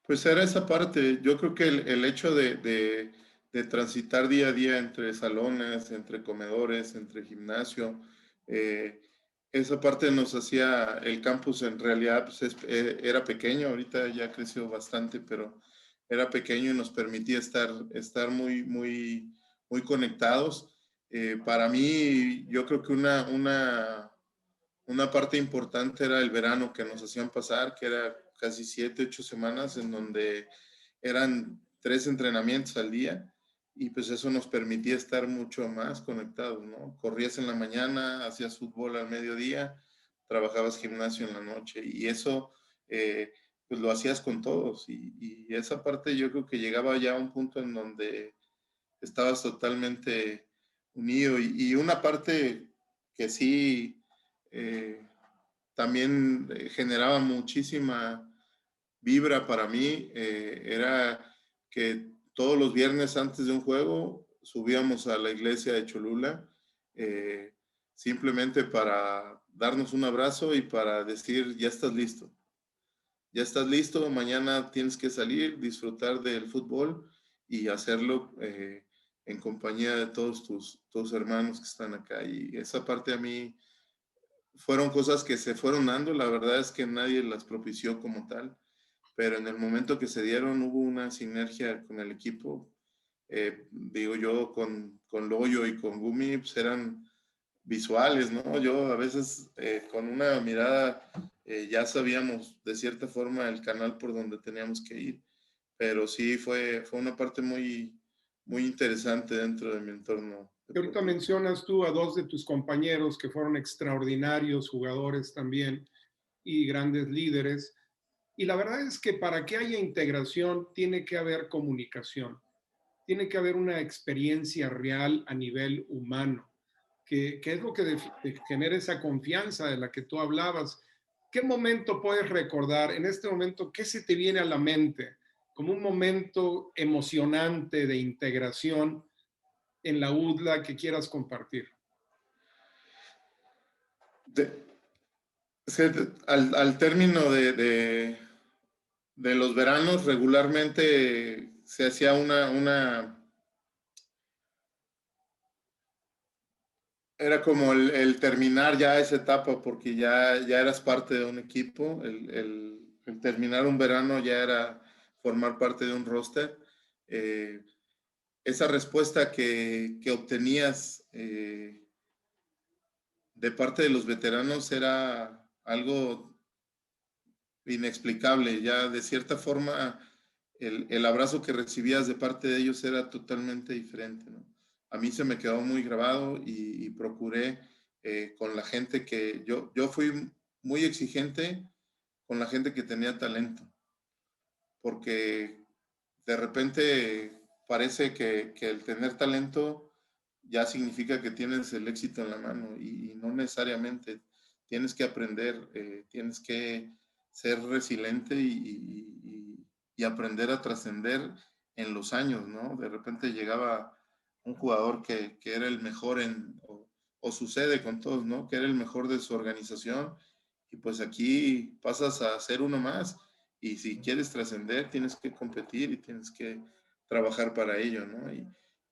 Pues era esa parte, yo creo que el hecho de transitar día a día entre salones, entre comedores, entre gimnasio, eh, esa parte nos hacía, el campus en realidad pues, era pequeño, ahorita ya creció bastante, pero era pequeño y nos permitía estar muy conectados. Para mí, yo creo que una parte importante era el verano que nos hacían pasar, que era casi 7, 8 semanas, en donde eran 3 entrenamientos al día y pues eso nos permitía estar mucho más conectados, ¿no? Corrías en la mañana, hacías fútbol al mediodía, trabajabas gimnasio en la noche y eso pues lo hacías con todos y esa parte yo creo que llegaba ya a un punto en donde estabas totalmente unido y una parte que sí también generaba muchísima vibra para mí, era que todos los viernes antes de un juego subíamos a la iglesia de Cholula, eh, simplemente para darnos un abrazo y para decir, ya estás listo, mañana tienes que salir, disfrutar del fútbol y hacerlo en compañía de todos tus hermanos que están acá. Y esa parte a mí fueron cosas que se fueron dando, la verdad es que nadie las propició como tal, pero en el momento que se dieron hubo una sinergia con el equipo. Digo yo, con Loyo y con Gumi, pues eran visuales, ¿no? Yo a veces con una mirada ya sabíamos de cierta forma el canal por donde teníamos que ir, pero sí fue una parte muy interesante dentro de mi entorno Y ahorita deportivo. mencionas tú a dos de tus compañeros que fueron extraordinarios jugadores también y grandes líderes. Y la verdad es que para que haya integración tiene que haber comunicación, tiene que haber una experiencia real a nivel humano, que es lo que genera esa confianza de la que tú hablabas. ¿Qué momento puedes recordar en este momento? ¿Qué se te viene a la mente como un momento emocionante de integración en la UDLA que quieras compartir? De- es que al término de los veranos regularmente se hacía era como el terminar ya esa etapa porque ya eras parte de un equipo, el terminar un verano ya era formar parte de un roster. Eh, esa respuesta que obtenías de parte de los veteranos era algo inexplicable, ya de cierta forma el abrazo que recibías de parte de ellos era totalmente diferente, ¿no? A mí se me quedó muy grabado y procuré con la gente que yo fui muy exigente con la gente que tenía talento, porque de repente parece que el tener talento ya significa que tienes el éxito en la mano y no necesariamente. Tienes que aprender, tienes que ser resiliente y aprender a trascender en los años, ¿no? De repente llegaba un jugador que era el mejor o sucede con todos, ¿no? Que era el mejor de su organización y pues aquí pasas a ser uno más y si quieres trascender tienes que competir y tienes que trabajar para ello, ¿no?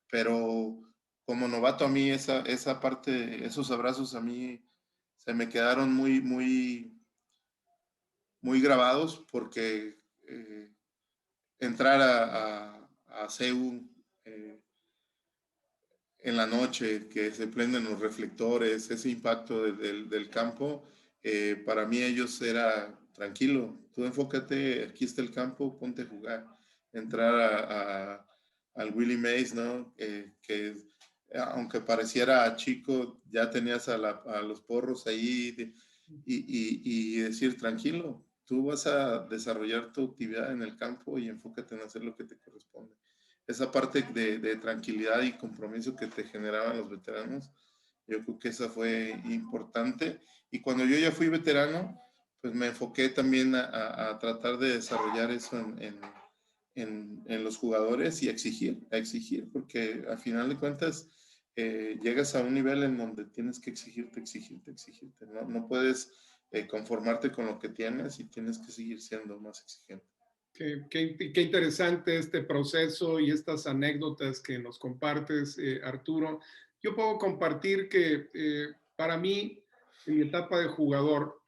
Pero como novato a mí esa parte, esos abrazos a mí se me quedaron muy grabados porque entrar a CEU en la noche, que se prenden los reflectores, ese impacto del campo, para mí ellos era tranquilo, tú enfócate, aquí está el campo, ponte a jugar, entrar al Willie Mays, ¿no? Que aunque pareciera chico, ya tenías a los porros ahí y decir tranquilo, tú vas a desarrollar tu actividad en el campo y enfócate en hacer lo que te corresponde. Esa parte de tranquilidad y compromiso que te generaban los veteranos, yo creo que esa fue importante. Y cuando yo ya fui veterano, pues me enfoqué también a tratar de desarrollar eso en los jugadores y a exigir, porque al final de cuentas llegas a un nivel en donde tienes que exigirte. No, no puedes conformarte con lo que tienes y tienes que seguir siendo más exigente. Qué interesante este proceso y estas anécdotas que nos compartes, Arturo. Yo puedo compartir que para mí, en mi etapa de jugador,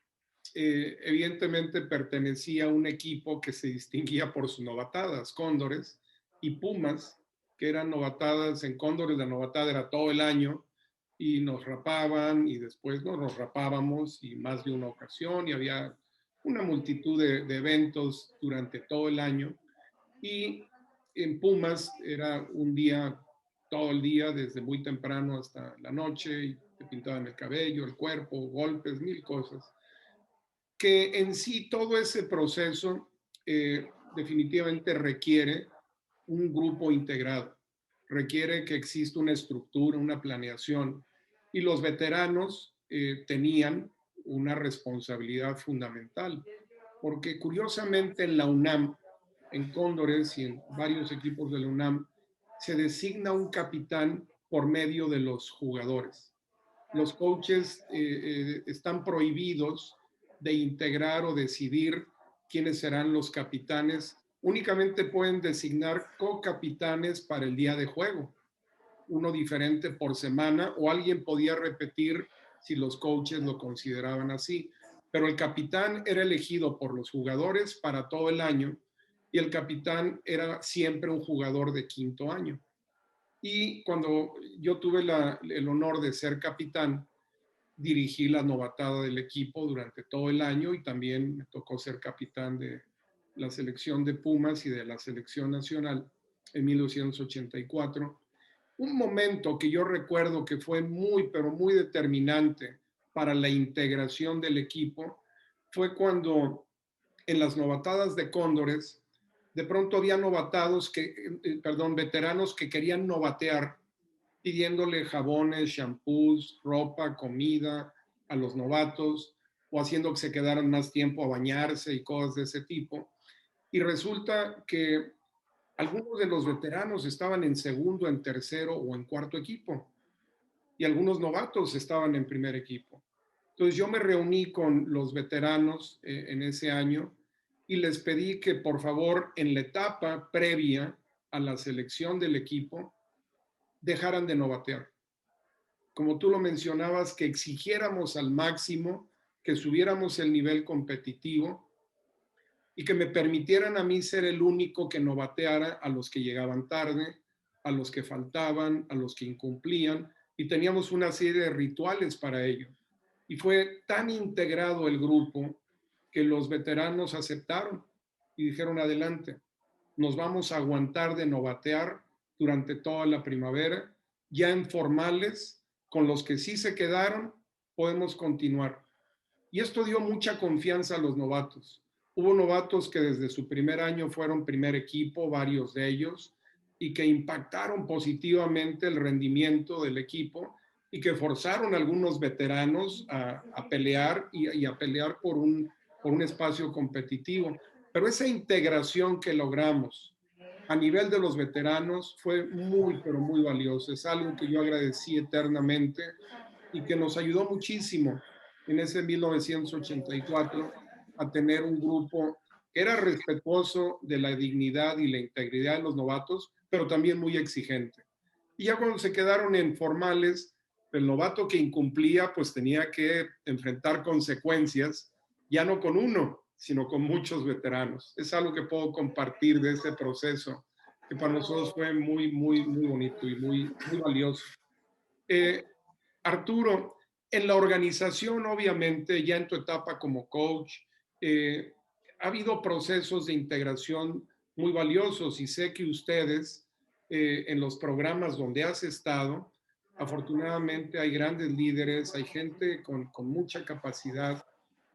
evidentemente pertenecía a un equipo que se distinguía por sus novatadas, Cóndores y Pumas, que eran novatadas. En Cóndores la novatada era todo el año y nos rapaban y después nos rapábamos y más de una ocasión y había una multitud de eventos durante todo el año. Y en Pumas era un día, todo el día, desde muy temprano hasta la noche, y te pintaban el cabello, el cuerpo, golpes, mil cosas. Que en sí todo ese proceso definitivamente requiere un grupo integrado, requiere que exista una estructura, una planeación, y los veteranos tenían una responsabilidad fundamental, porque curiosamente en la UNAM, en Cóndores y en varios equipos de la UNAM, se designa un capitán por medio de los jugadores. Los coaches están prohibidos de integrar o decidir quiénes serán los capitanes. Únicamente pueden designar co-capitanes para el día de juego, uno diferente por semana, o alguien podía repetir si los coaches lo consideraban así. Pero el capitán era elegido por los jugadores para todo el año y el capitán era siempre un jugador de quinto año. Y cuando yo tuve el honor de ser capitán, dirigí la novatada del equipo durante todo el año y también me tocó ser capitán de la selección de Pumas y de la selección nacional en 1984. Un momento que yo recuerdo que fue muy, pero muy determinante para la integración del equipo fue cuando en las novatadas de Cóndores, de pronto había veteranos que querían novatear pidiéndole jabones, shampoos, ropa, comida a los novatos o haciendo que se quedaran más tiempo a bañarse y cosas de ese tipo. Y resulta que algunos de los veteranos estaban en segundo, en tercero o en cuarto equipo y algunos novatos estaban en primer equipo. Entonces yo me reuní con los veteranos en ese año y les pedí que por favor en la etapa previa a la selección del equipo dejaran de novatear. Como tú lo mencionabas, que exigiéramos al máximo, que subiéramos el nivel competitivo y que me permitieran a mí ser el único que novateara a los que llegaban tarde, a los que faltaban, a los que incumplían, y teníamos una serie de rituales para ello. Y fue tan integrado el grupo que los veteranos aceptaron y dijeron adelante, nos vamos a aguantar de novatear durante toda la primavera, ya en formales, con los que sí se quedaron, podemos continuar. Y esto dio mucha confianza a los novatos. Hubo novatos que desde su primer año fueron primer equipo, varios de ellos, y que impactaron positivamente el rendimiento del equipo y que forzaron a algunos veteranos a pelear y a pelear por un espacio competitivo. Pero esa integración que logramos a nivel de los veteranos fue muy, pero muy valiosa. Es algo que yo agradecí eternamente y que nos ayudó muchísimo en ese 1984 a tener un grupo que era respetuoso de la dignidad y la integridad de los novatos, pero también muy exigente. Y ya cuando se quedaron en formales, el novato que incumplía pues tenía que enfrentar consecuencias, ya no con uno, sino con muchos veteranos. Es algo que puedo compartir de ese proceso, que para nosotros fue muy, muy, muy bonito y muy, muy valioso. Eh, Arturo, En la organización, obviamente, ya en tu etapa como coach, eh, ha habido procesos de integración muy valiosos y sé que ustedes, en los programas donde has estado, afortunadamente hay grandes líderes, hay gente con mucha capacidad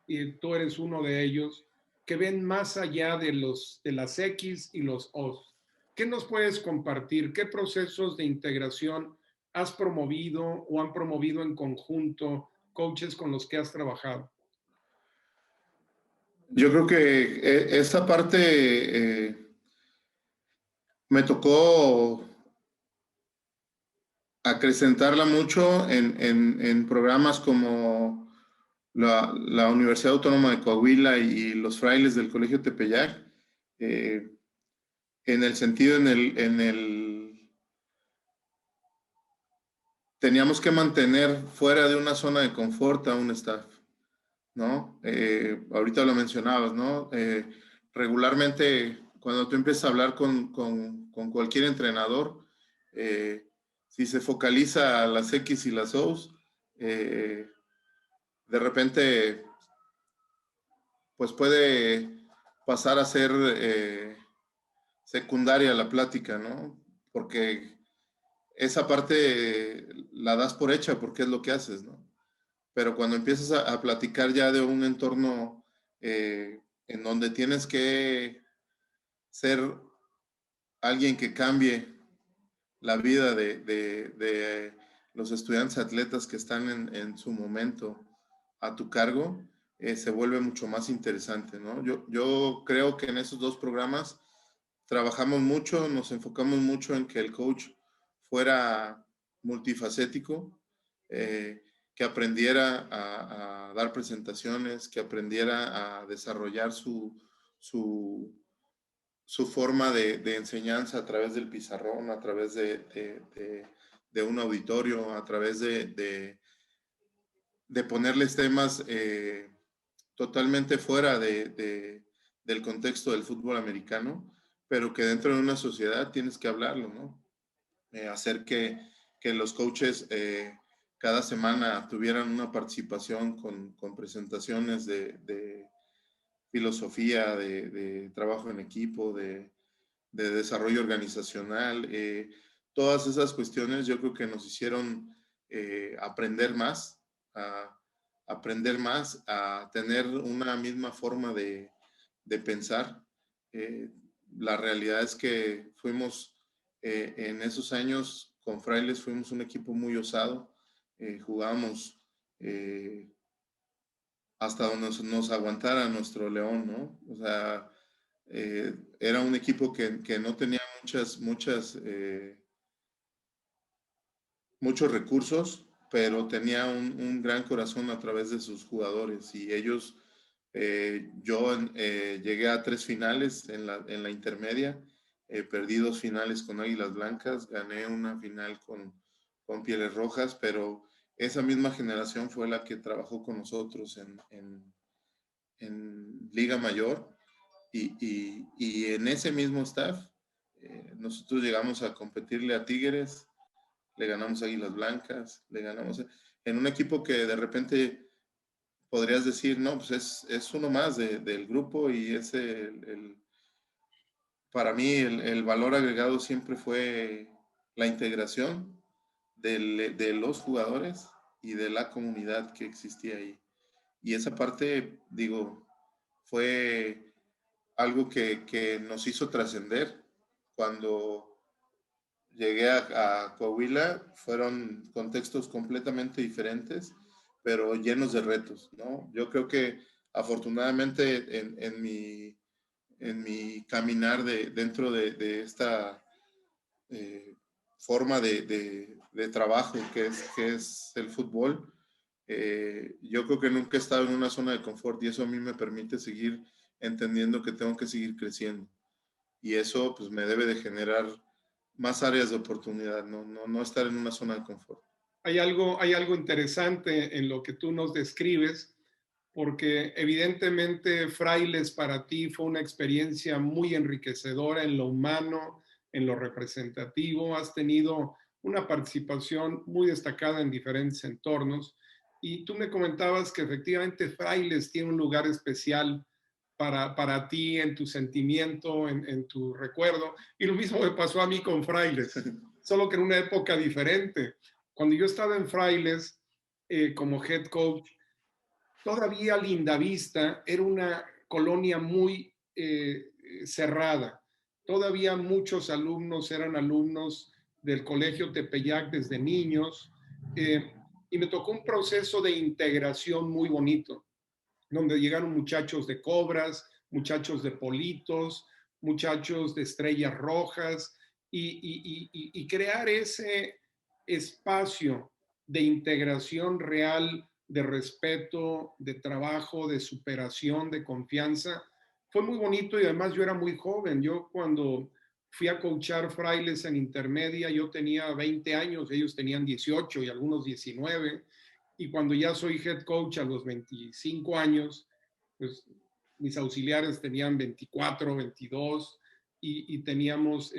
y tú eres uno de ellos, que ven más allá de las X y los O's. ¿Qué nos puedes compartir? ¿Qué procesos de integración has promovido o han promovido en conjunto coaches con los que has trabajado? Yo creo que esta parte me tocó acrecentarla mucho en programas como la Universidad Autónoma de Coahuila y los frailes del Colegio Tepeyac, eh, en el sentido teníamos que mantener fuera de una zona de confort a un staff, ¿no? Ahorita lo mencionabas, ¿no? Regularmente, cuando tú empiezas a hablar con cualquier entrenador, si se focaliza a las X y las O's, de repente, pues puede pasar a ser secundaria la plática, ¿no? Porque esa parte la das por hecha porque es lo que haces, ¿no? Pero cuando empiezas a platicar ya de un entorno en donde tienes que ser alguien que cambie la vida de los estudiantes atletas que están en su momento a tu cargo, se vuelve mucho más interesante, ¿no? Yo creo que en esos dos programas trabajamos mucho, nos enfocamos mucho en que el coach fuera multifacético, que aprendiera a dar presentaciones, que aprendiera a desarrollar su forma de enseñanza a través del pizarrón, a través de un auditorio, a través de ponerles temas totalmente fuera del contexto del fútbol americano, pero que dentro de una sociedad tienes que hablarlo, ¿no? Hacer que los coaches cada semana tuvieran una participación con presentaciones de filosofía, de trabajo en equipo, de desarrollo organizacional. Todas esas cuestiones yo creo que nos hicieron aprender más, a aprender más, a tener una misma forma de pensar. Eh, la realidad es que fuimos en esos años con Frailes, fuimos un equipo muy osado. Jugábamos hasta donde nos aguantara nuestro León, ¿no? O sea, era un equipo que no tenía muchos recursos, pero tenía un gran corazón a través de sus jugadores y ellos, yo llegué a 3 finales en la intermedia, perdí 2 finales con Águilas Blancas, gané una final con Pieles Rojas, pero esa misma generación fue la que trabajó con nosotros en Liga Mayor y en ese mismo staff nosotros llegamos a competirle a Tigres, le ganamos a Águilas Blancas, le ganamos en un equipo que de repente podrías decir, no, pues es uno más del grupo y es para mí el valor agregado siempre fue la integración de los jugadores y de la comunidad que existía ahí. Y esa parte, digo, fue algo que nos hizo trascender. Cuando llegué a Coahuila, fueron contextos completamente diferentes, pero llenos de retos, ¿no? Yo creo que afortunadamente en mi caminar dentro de esta forma de trabajo que es el fútbol, yo creo que nunca he estado en una zona de confort y eso a mí me permite seguir entendiendo que tengo que seguir creciendo. Y eso pues me debe de generar más áreas de oportunidad, no estar en una zona de confort. Hay algo interesante en lo que tú nos describes, porque evidentemente Frailes para ti fue una experiencia muy enriquecedora en lo humano, en lo representativo, has tenido una participación muy destacada en diferentes entornos, Y tú me comentabas que efectivamente Frailes tiene un lugar especial para ti en tu sentimiento, en tu recuerdo. Y lo mismo me pasó a mí con Frailes, solo que en una época diferente. Cuando yo estaba en Frailes como head coach, todavía Lindavista era una colonia muy cerrada. Todavía muchos alumnos eran alumnos del Colegio Tepeyac desde niños, y me tocó un proceso de integración muy bonito, donde llegaron muchachos de Cobras, muchachos de Politos, muchachos de Estrellas Rojas, y crear ese espacio de integración real, de respeto, de trabajo, de superación, de confianza. Fue muy bonito y además yo era muy joven. Yo cuando fui a coachar Frailes en intermedia, yo tenía 20 años, ellos tenían 18 y algunos 19. Y cuando ya soy head coach a los 25 años, pues mis auxiliares tenían 24, 22 y teníamos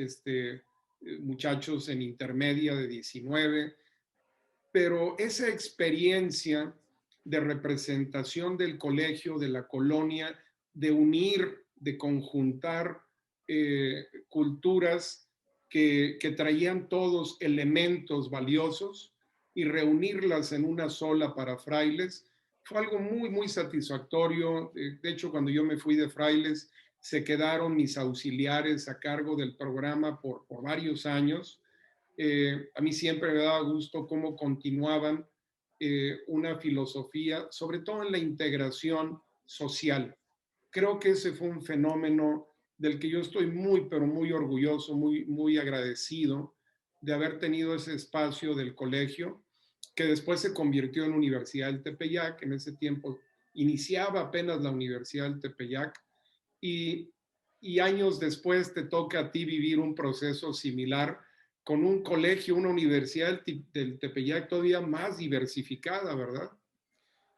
muchachos en intermedia de 19. Pero esa experiencia de representación del colegio, de la colonia, de unir, de conjuntar culturas que traían todos elementos valiosos y reunirlas en una sola para Frailes, fue algo muy, muy satisfactorio. De hecho, cuando yo me fui de Frailes, se quedaron mis auxiliares a cargo del programa por varios años. A mí siempre me daba gusto cómo continuaban una filosofía, sobre todo en la integración social. Creo que ese fue un fenómeno del que yo estoy muy, pero muy orgulloso, muy, muy agradecido de haber tenido ese espacio del colegio, que después se convirtió en Universidad del Tepeyac. En ese tiempo iniciaba apenas la Universidad del Tepeyac, y, y años después te toca a ti vivir un proceso similar con un colegio, una universidad del Tepeyac todavía más diversificada, ¿verdad?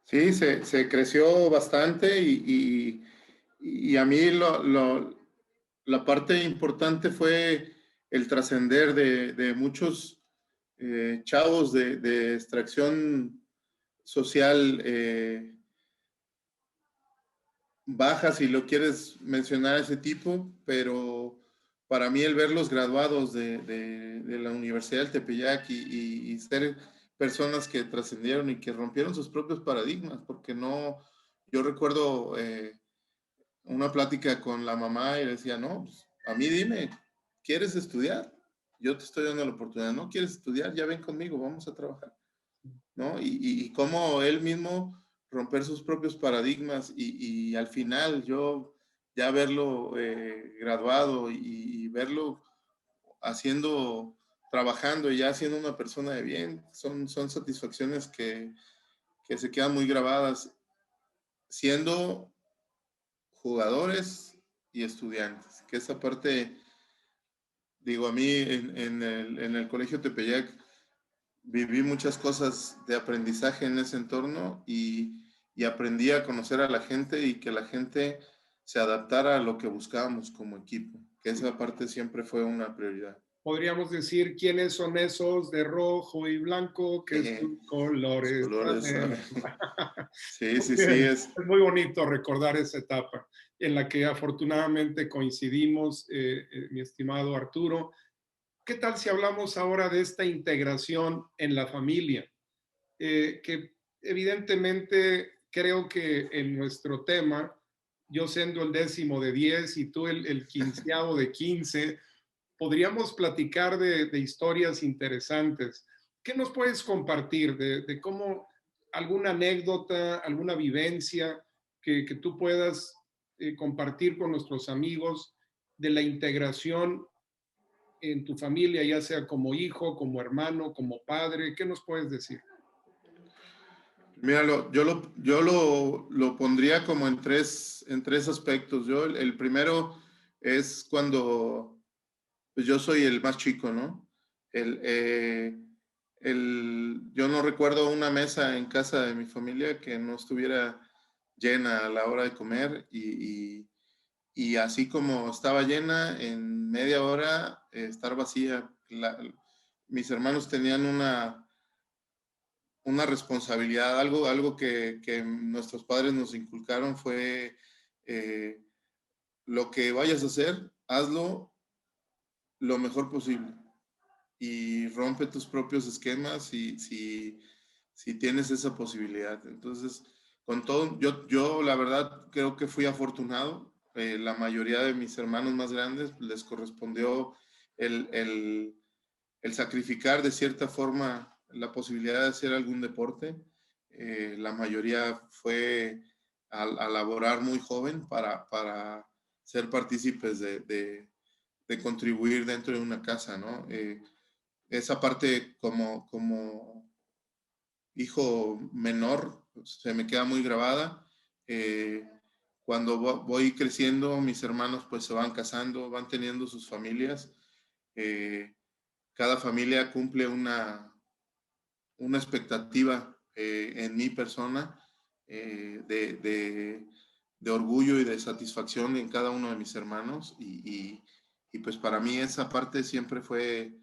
Sí, se creció bastante y a mí la parte importante fue el trascender de muchos chavos de extracción social baja, si lo quieres mencionar ese tipo, pero para mí el verlos graduados de la Universidad del Tepeyac y ser personas que trascendieron y que rompieron sus propios paradigmas, porque no, yo recuerdo una plática con la mamá y le decía, no, pues, a mí dime, ¿quieres estudiar? Yo te estoy dando la oportunidad, ¿no quieres estudiar? Ya ven conmigo, vamos a trabajar, ¿no? Y cómo él mismo romper sus propios paradigmas y al final yo ya verlo graduado y verlo haciendo, trabajando y ya siendo una persona de bien, son satisfacciones que se quedan muy grabadas siendo jugadores y estudiantes, que esa parte, digo, a mí en el Colegio Tepeyac viví muchas cosas de aprendizaje en ese entorno y aprendí a conocer a la gente y que la gente se adaptara a lo que buscábamos como equipo, que esa parte siempre fue una prioridad. Podríamos decir quiénes son esos de rojo y blanco, que sus Los colores colores, saben. sí, Muy sí, sí, bien. Es muy bonito recordar esa etapa en la que afortunadamente coincidimos, mi estimado Arturo. ¿Qué tal si hablamos ahora de esta integración en la familia? Que evidentemente creo que en nuestro tema, yo siendo el 10º de 10 y tú el 15º de 15, podríamos platicar de historias interesantes. ¿Qué nos puedes compartir de cómo alguna anécdota, alguna vivencia que tú puedas compartir con nuestros amigos de la integración en tu familia, ya sea como hijo, como hermano, como padre? ¿Qué nos puedes decir? Míralo, yo lo pondría como en tres aspectos. Yo, el primero es cuando pues yo soy el más chico, ¿no? El, eh, yo no recuerdo una mesa en casa de mi familia que no estuviera llena a la hora de comer y así como estaba llena, en media hora estar vacía. Mis hermanos tenían una responsabilidad, algo que nuestros padres nos inculcaron fue lo que vayas a hacer, hazlo lo mejor posible y rompe tus propios esquemas si tienes esa posibilidad. Entonces, con todo, yo la verdad creo que fui afortunado. La mayoría de mis hermanos más grandes les correspondió el, el, el sacrificar de cierta forma la posibilidad de hacer algún deporte. La mayoría fue a laborar muy joven para ser partícipes de contribuir dentro de una casa, ¿no? Esa parte como hijo menor se me queda muy grabada. Cuando voy creciendo, mis hermanos pues se van casando, van teniendo sus familias. Cada familia cumple una expectativa en mi persona de orgullo y de satisfacción en cada uno de mis hermanos y pues para mí esa parte siempre fue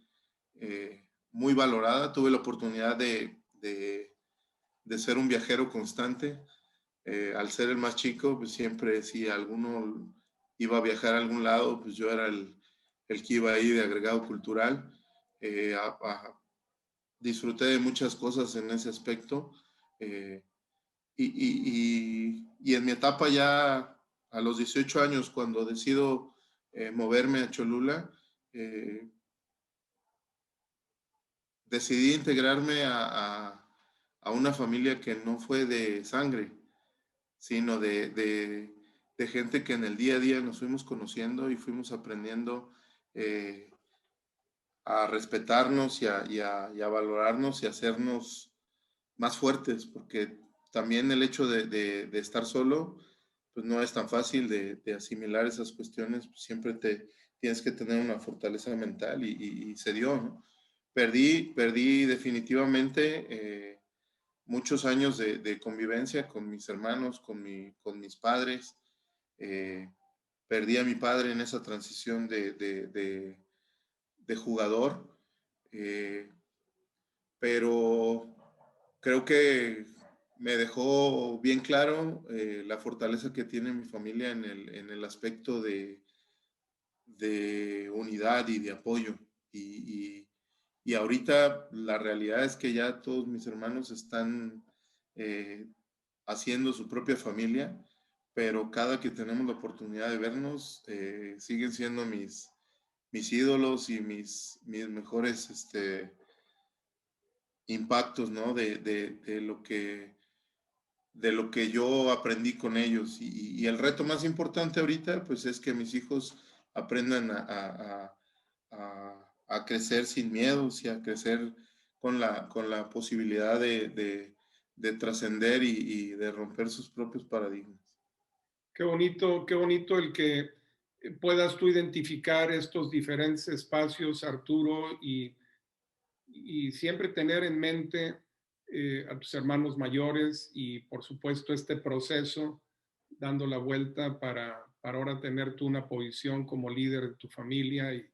muy valorada. Tuve la oportunidad de ser un viajero constante. Al ser el más chico, pues siempre si alguno iba a viajar a algún lado, pues yo era el que iba ahí de agregado cultural. Disfruté de muchas cosas en ese aspecto. eh, y en mi etapa ya a los 18 años, cuando decido moverme a Cholula, eh, decidí integrarme a una familia que no fue de sangre, sino de gente que en el día a día nos fuimos conociendo y fuimos aprendiendo a respetarnos y a valorarnos y a hacernos más fuertes, porque también el hecho de estar solo, pues no es tan fácil de asimilar esas cuestiones, pues siempre tienes que tener una fortaleza mental y se dio, ¿no? Perdí definitivamente muchos años de convivencia con mis hermanos, con mis padres. Eh, Perdí a mi padre en esa transición de jugador, eh, pero creo que me dejó bien claro la fortaleza que tiene mi familia en el aspecto de unidad y de apoyo. Y ahorita la realidad es que ya todos mis hermanos están eh, haciendo su propia familia, pero cada que tenemos la oportunidad de vernos, siguen siendo mis ídolos y mis mejores impactos, ¿no? De lo que yo aprendí con ellos. Y el reto más importante ahorita, pues es que mis hijos aprendan a crecer sin miedos y a crecer con la posibilidad de trascender y de romper sus propios paradigmas. Qué bonito el que puedas tú identificar estos diferentes espacios, Arturo, y siempre tener en mente a tus hermanos mayores y por supuesto este proceso dando la vuelta para ahora tener tú una posición como líder de tu familia y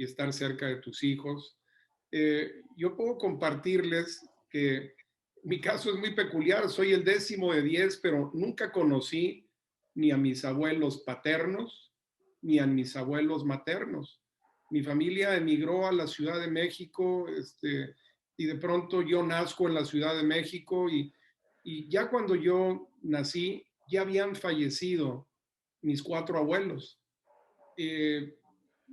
estar cerca de tus hijos. Yo puedo compartirles que mi caso es muy peculiar, soy el 10º, pero nunca conocí ni a mis abuelos paternos ni a mis abuelos maternos. Mi familia emigró a la Ciudad de México, y de pronto yo nazco en la Ciudad de México y ya cuando yo nací ya habían fallecido mis 4 abuelos. Eh,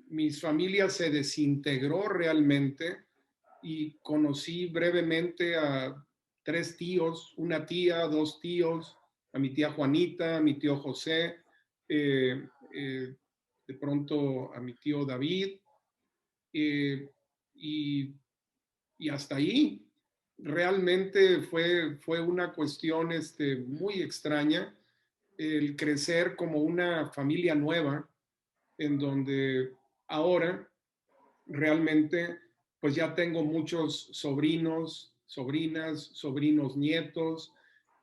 Mis familias se desintegró realmente y conocí brevemente a 3 tíos, una tía, 2 tíos, a mi tía Juanita, a mi tío José, eh, eh, de pronto a mi tío David, eh, y, y, hasta ahí. Realmente fue una cuestión muy extraña el crecer como una familia nueva, en donde ahora realmente pues ya tengo muchos sobrinos, sobrinas, sobrinos nietos,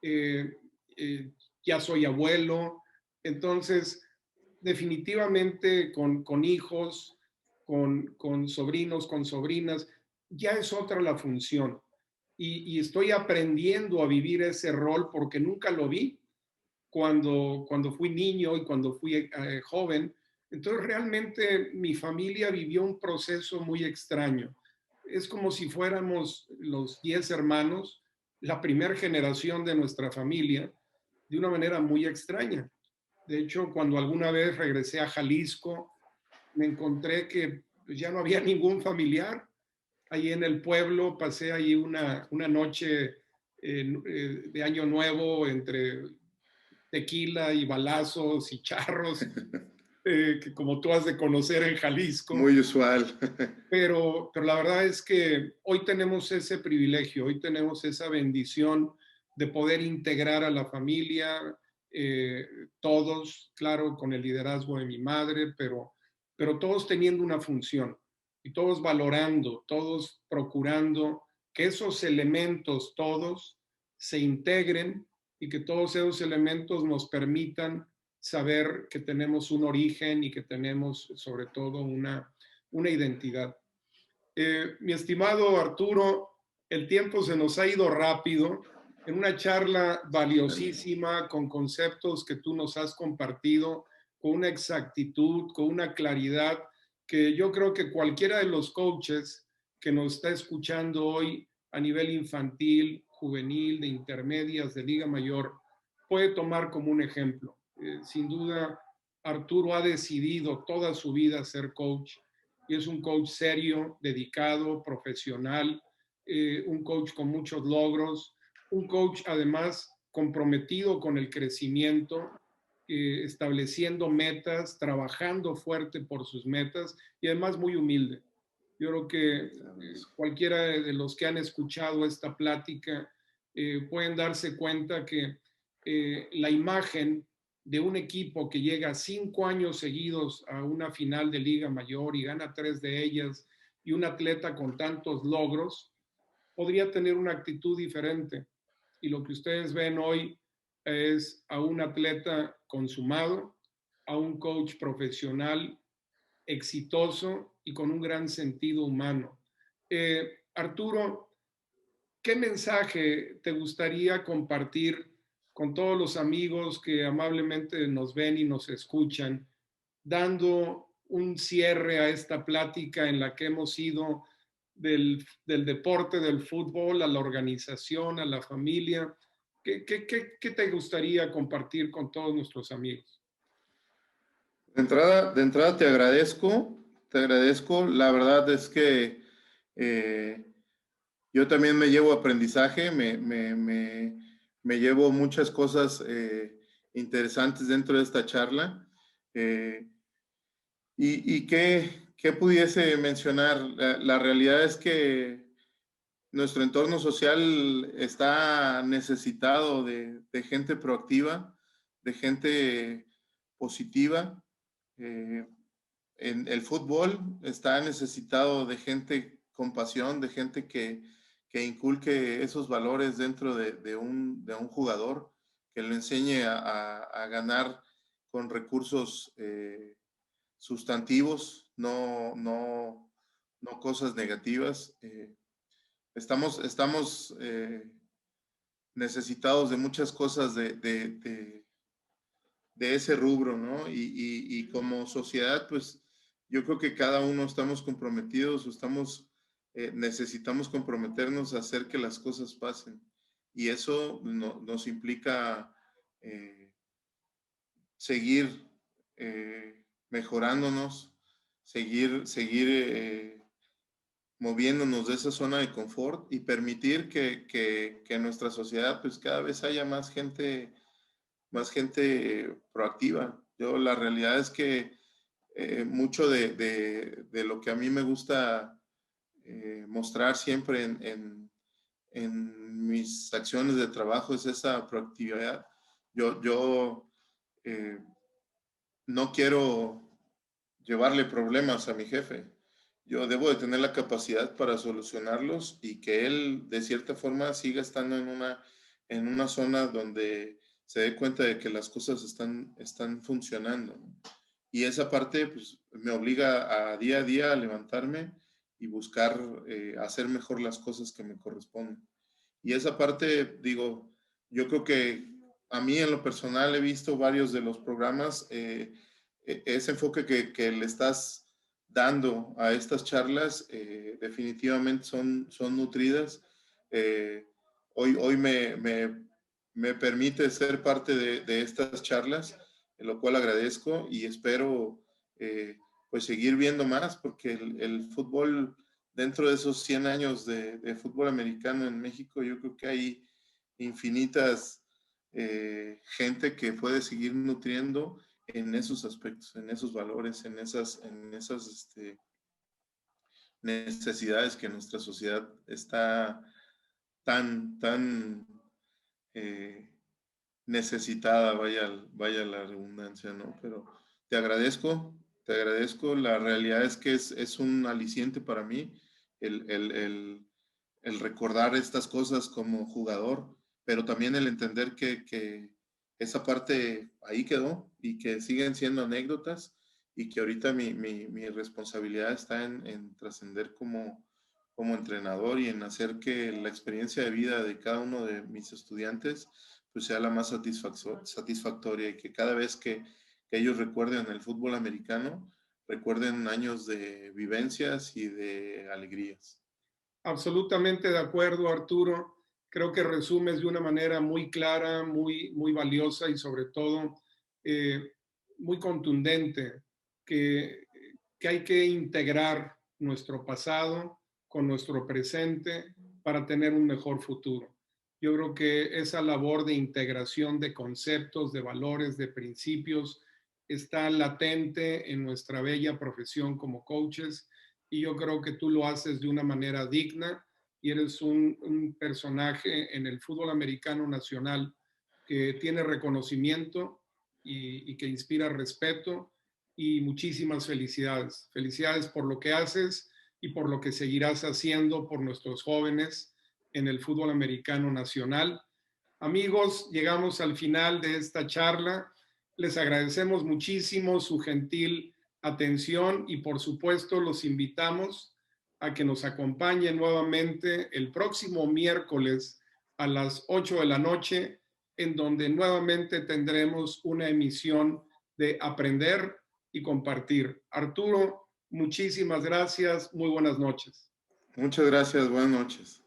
eh, eh, ya soy abuelo, entonces definitivamente con hijos, con sobrinos, con sobrinas, ya es otra la función. y estoy aprendiendo a vivir ese rol porque nunca lo vi cuando fui niño y cuando fui joven. Entonces realmente mi familia vivió un proceso muy extraño. Es como si fuéramos los 10 hermanos, la primera generación de nuestra familia, de una manera muy extraña. De hecho, cuando alguna vez regresé a Jalisco, me encontré que pues, ya no había ningún familiar. Ahí en el pueblo pasé ahí una noche de Año Nuevo entre tequila y balazos y charros, que como tú has de conocer en Jalisco. Muy usual. Pero la verdad es que hoy tenemos ese privilegio, hoy tenemos esa bendición de poder integrar a la familia, eh, todos, claro, con el liderazgo de mi madre, pero todos teniendo una función y todos valorando, todos procurando que esos elementos todos se integren y que todos esos elementos nos permitan saber que tenemos un origen y que tenemos sobre todo una identidad. Mi estimado Arturo, el tiempo se nos ha ido rápido en una charla valiosísima con conceptos que tú nos has compartido con una exactitud, con una claridad que yo creo que cualquiera de los coaches que nos está escuchando hoy a nivel infantil, juvenil, de intermedias, de Liga Mayor, puede tomar como un ejemplo. Sin duda, Arturo ha decidido toda su vida ser coach y es un coach serio, dedicado, profesional, un coach con muchos logros, un coach además comprometido con el crecimiento, estableciendo metas, trabajando fuerte por sus metas y además muy humilde. Yo creo que cualquiera de los que han escuchado esta plática pueden darse cuenta que la imagen de un equipo que llega 5 años seguidos a una final de Liga Mayor y gana 3 de ellas, y un atleta con tantos logros, podría tener una actitud diferente. Y lo que ustedes ven hoy es a un atleta consumado, a un coach profesional exitoso y con un gran sentido humano. Arturo, ¿qué mensaje te gustaría compartir con todos los amigos que amablemente nos ven y nos escuchan, dando un cierre a esta plática en la que hemos ido del deporte, del fútbol, a la organización, a la familia? ¿Qué te gustaría compartir con todos nuestros amigos? De entrada te agradezco. La verdad es que yo también me llevo aprendizaje, me llevo muchas cosas interesantes dentro de esta charla. Eh, y qué pudiese mencionar, la realidad es que nuestro entorno social está necesitado de gente proactiva, de gente positiva. Eh, en el fútbol está necesitado de gente con pasión, de gente que inculque esos valores dentro de un jugador, que le enseñe a ganar con recursos sustantivos, no cosas negativas. Estamos necesitados de muchas cosas de ese rubro, ¿no? Y como sociedad, pues yo creo que cada uno estamos comprometidos o necesitamos comprometernos a hacer que las cosas pasen. Y eso nos implica seguir mejorándonos, seguir moviéndonos de esa zona de confort y permitir que en nuestra sociedad pues cada vez haya más gente proactiva. La realidad es que mucho de lo que a mí me gusta mostrar siempre en mis acciones de trabajo es esa proactividad. Yo no quiero llevarle problemas a mi jefe. Yo debo de tener la capacidad para solucionarlos y que él de cierta forma siga estando en una zona donde se dé cuenta de que las cosas están funcionando. Y esa parte pues, me obliga a día a levantarme y buscar hacer mejor las cosas que me corresponden. Y esa parte, digo, yo creo que a mí en lo personal he visto varios de los programas, ese enfoque que le estás dando a estas charlas definitivamente son nutridas. Eh, hoy me permite ser parte de estas charlas, lo cual agradezco y espero pues seguir viendo más, porque el fútbol, dentro de esos 100 años de fútbol americano en México, yo creo que hay infinitas gente que puede seguir nutriendo en esos aspectos, en esos valores, en esas necesidades que nuestra sociedad está tan eh, necesitada, vaya la redundancia, ¿no? Pero te agradezco. La realidad es que es un aliciente para mí el recordar estas cosas como jugador, pero también el entender que esa parte ahí quedó y que siguen siendo anécdotas y que ahorita mi responsabilidad está en trascender como entrenador y en hacer que la experiencia de vida de cada uno de mis estudiantes pues sea la más satisfactoria y que cada vez que ellos recuerden el fútbol americano, recuerden años de vivencias y de alegrías. Absolutamente de acuerdo, Arturo. Creo que resumes de una manera muy clara, muy valiosa y sobre todo eh, muy contundente que, que hay que integrar nuestro pasado con nuestro presente para tener un mejor futuro. Yo creo que esa labor de integración de conceptos, de valores, de principios está latente en nuestra bella profesión como coaches y yo creo que tú lo haces de una manera digna y eres un personaje en el fútbol americano nacional que tiene reconocimiento y que inspira respeto y muchísimas felicidades. Felicidades por lo que haces y por lo que seguirás haciendo por nuestros jóvenes en el fútbol americano nacional. Amigos, llegamos al final de esta charla. Les agradecemos muchísimo su gentil atención y por supuesto los invitamos a que nos acompañen nuevamente el próximo miércoles a las 8 de la noche, en donde nuevamente tendremos una emisión de Aprender y Compartir. Arturo, muchísimas gracias. Muy buenas noches. Muchas gracias, buenas noches.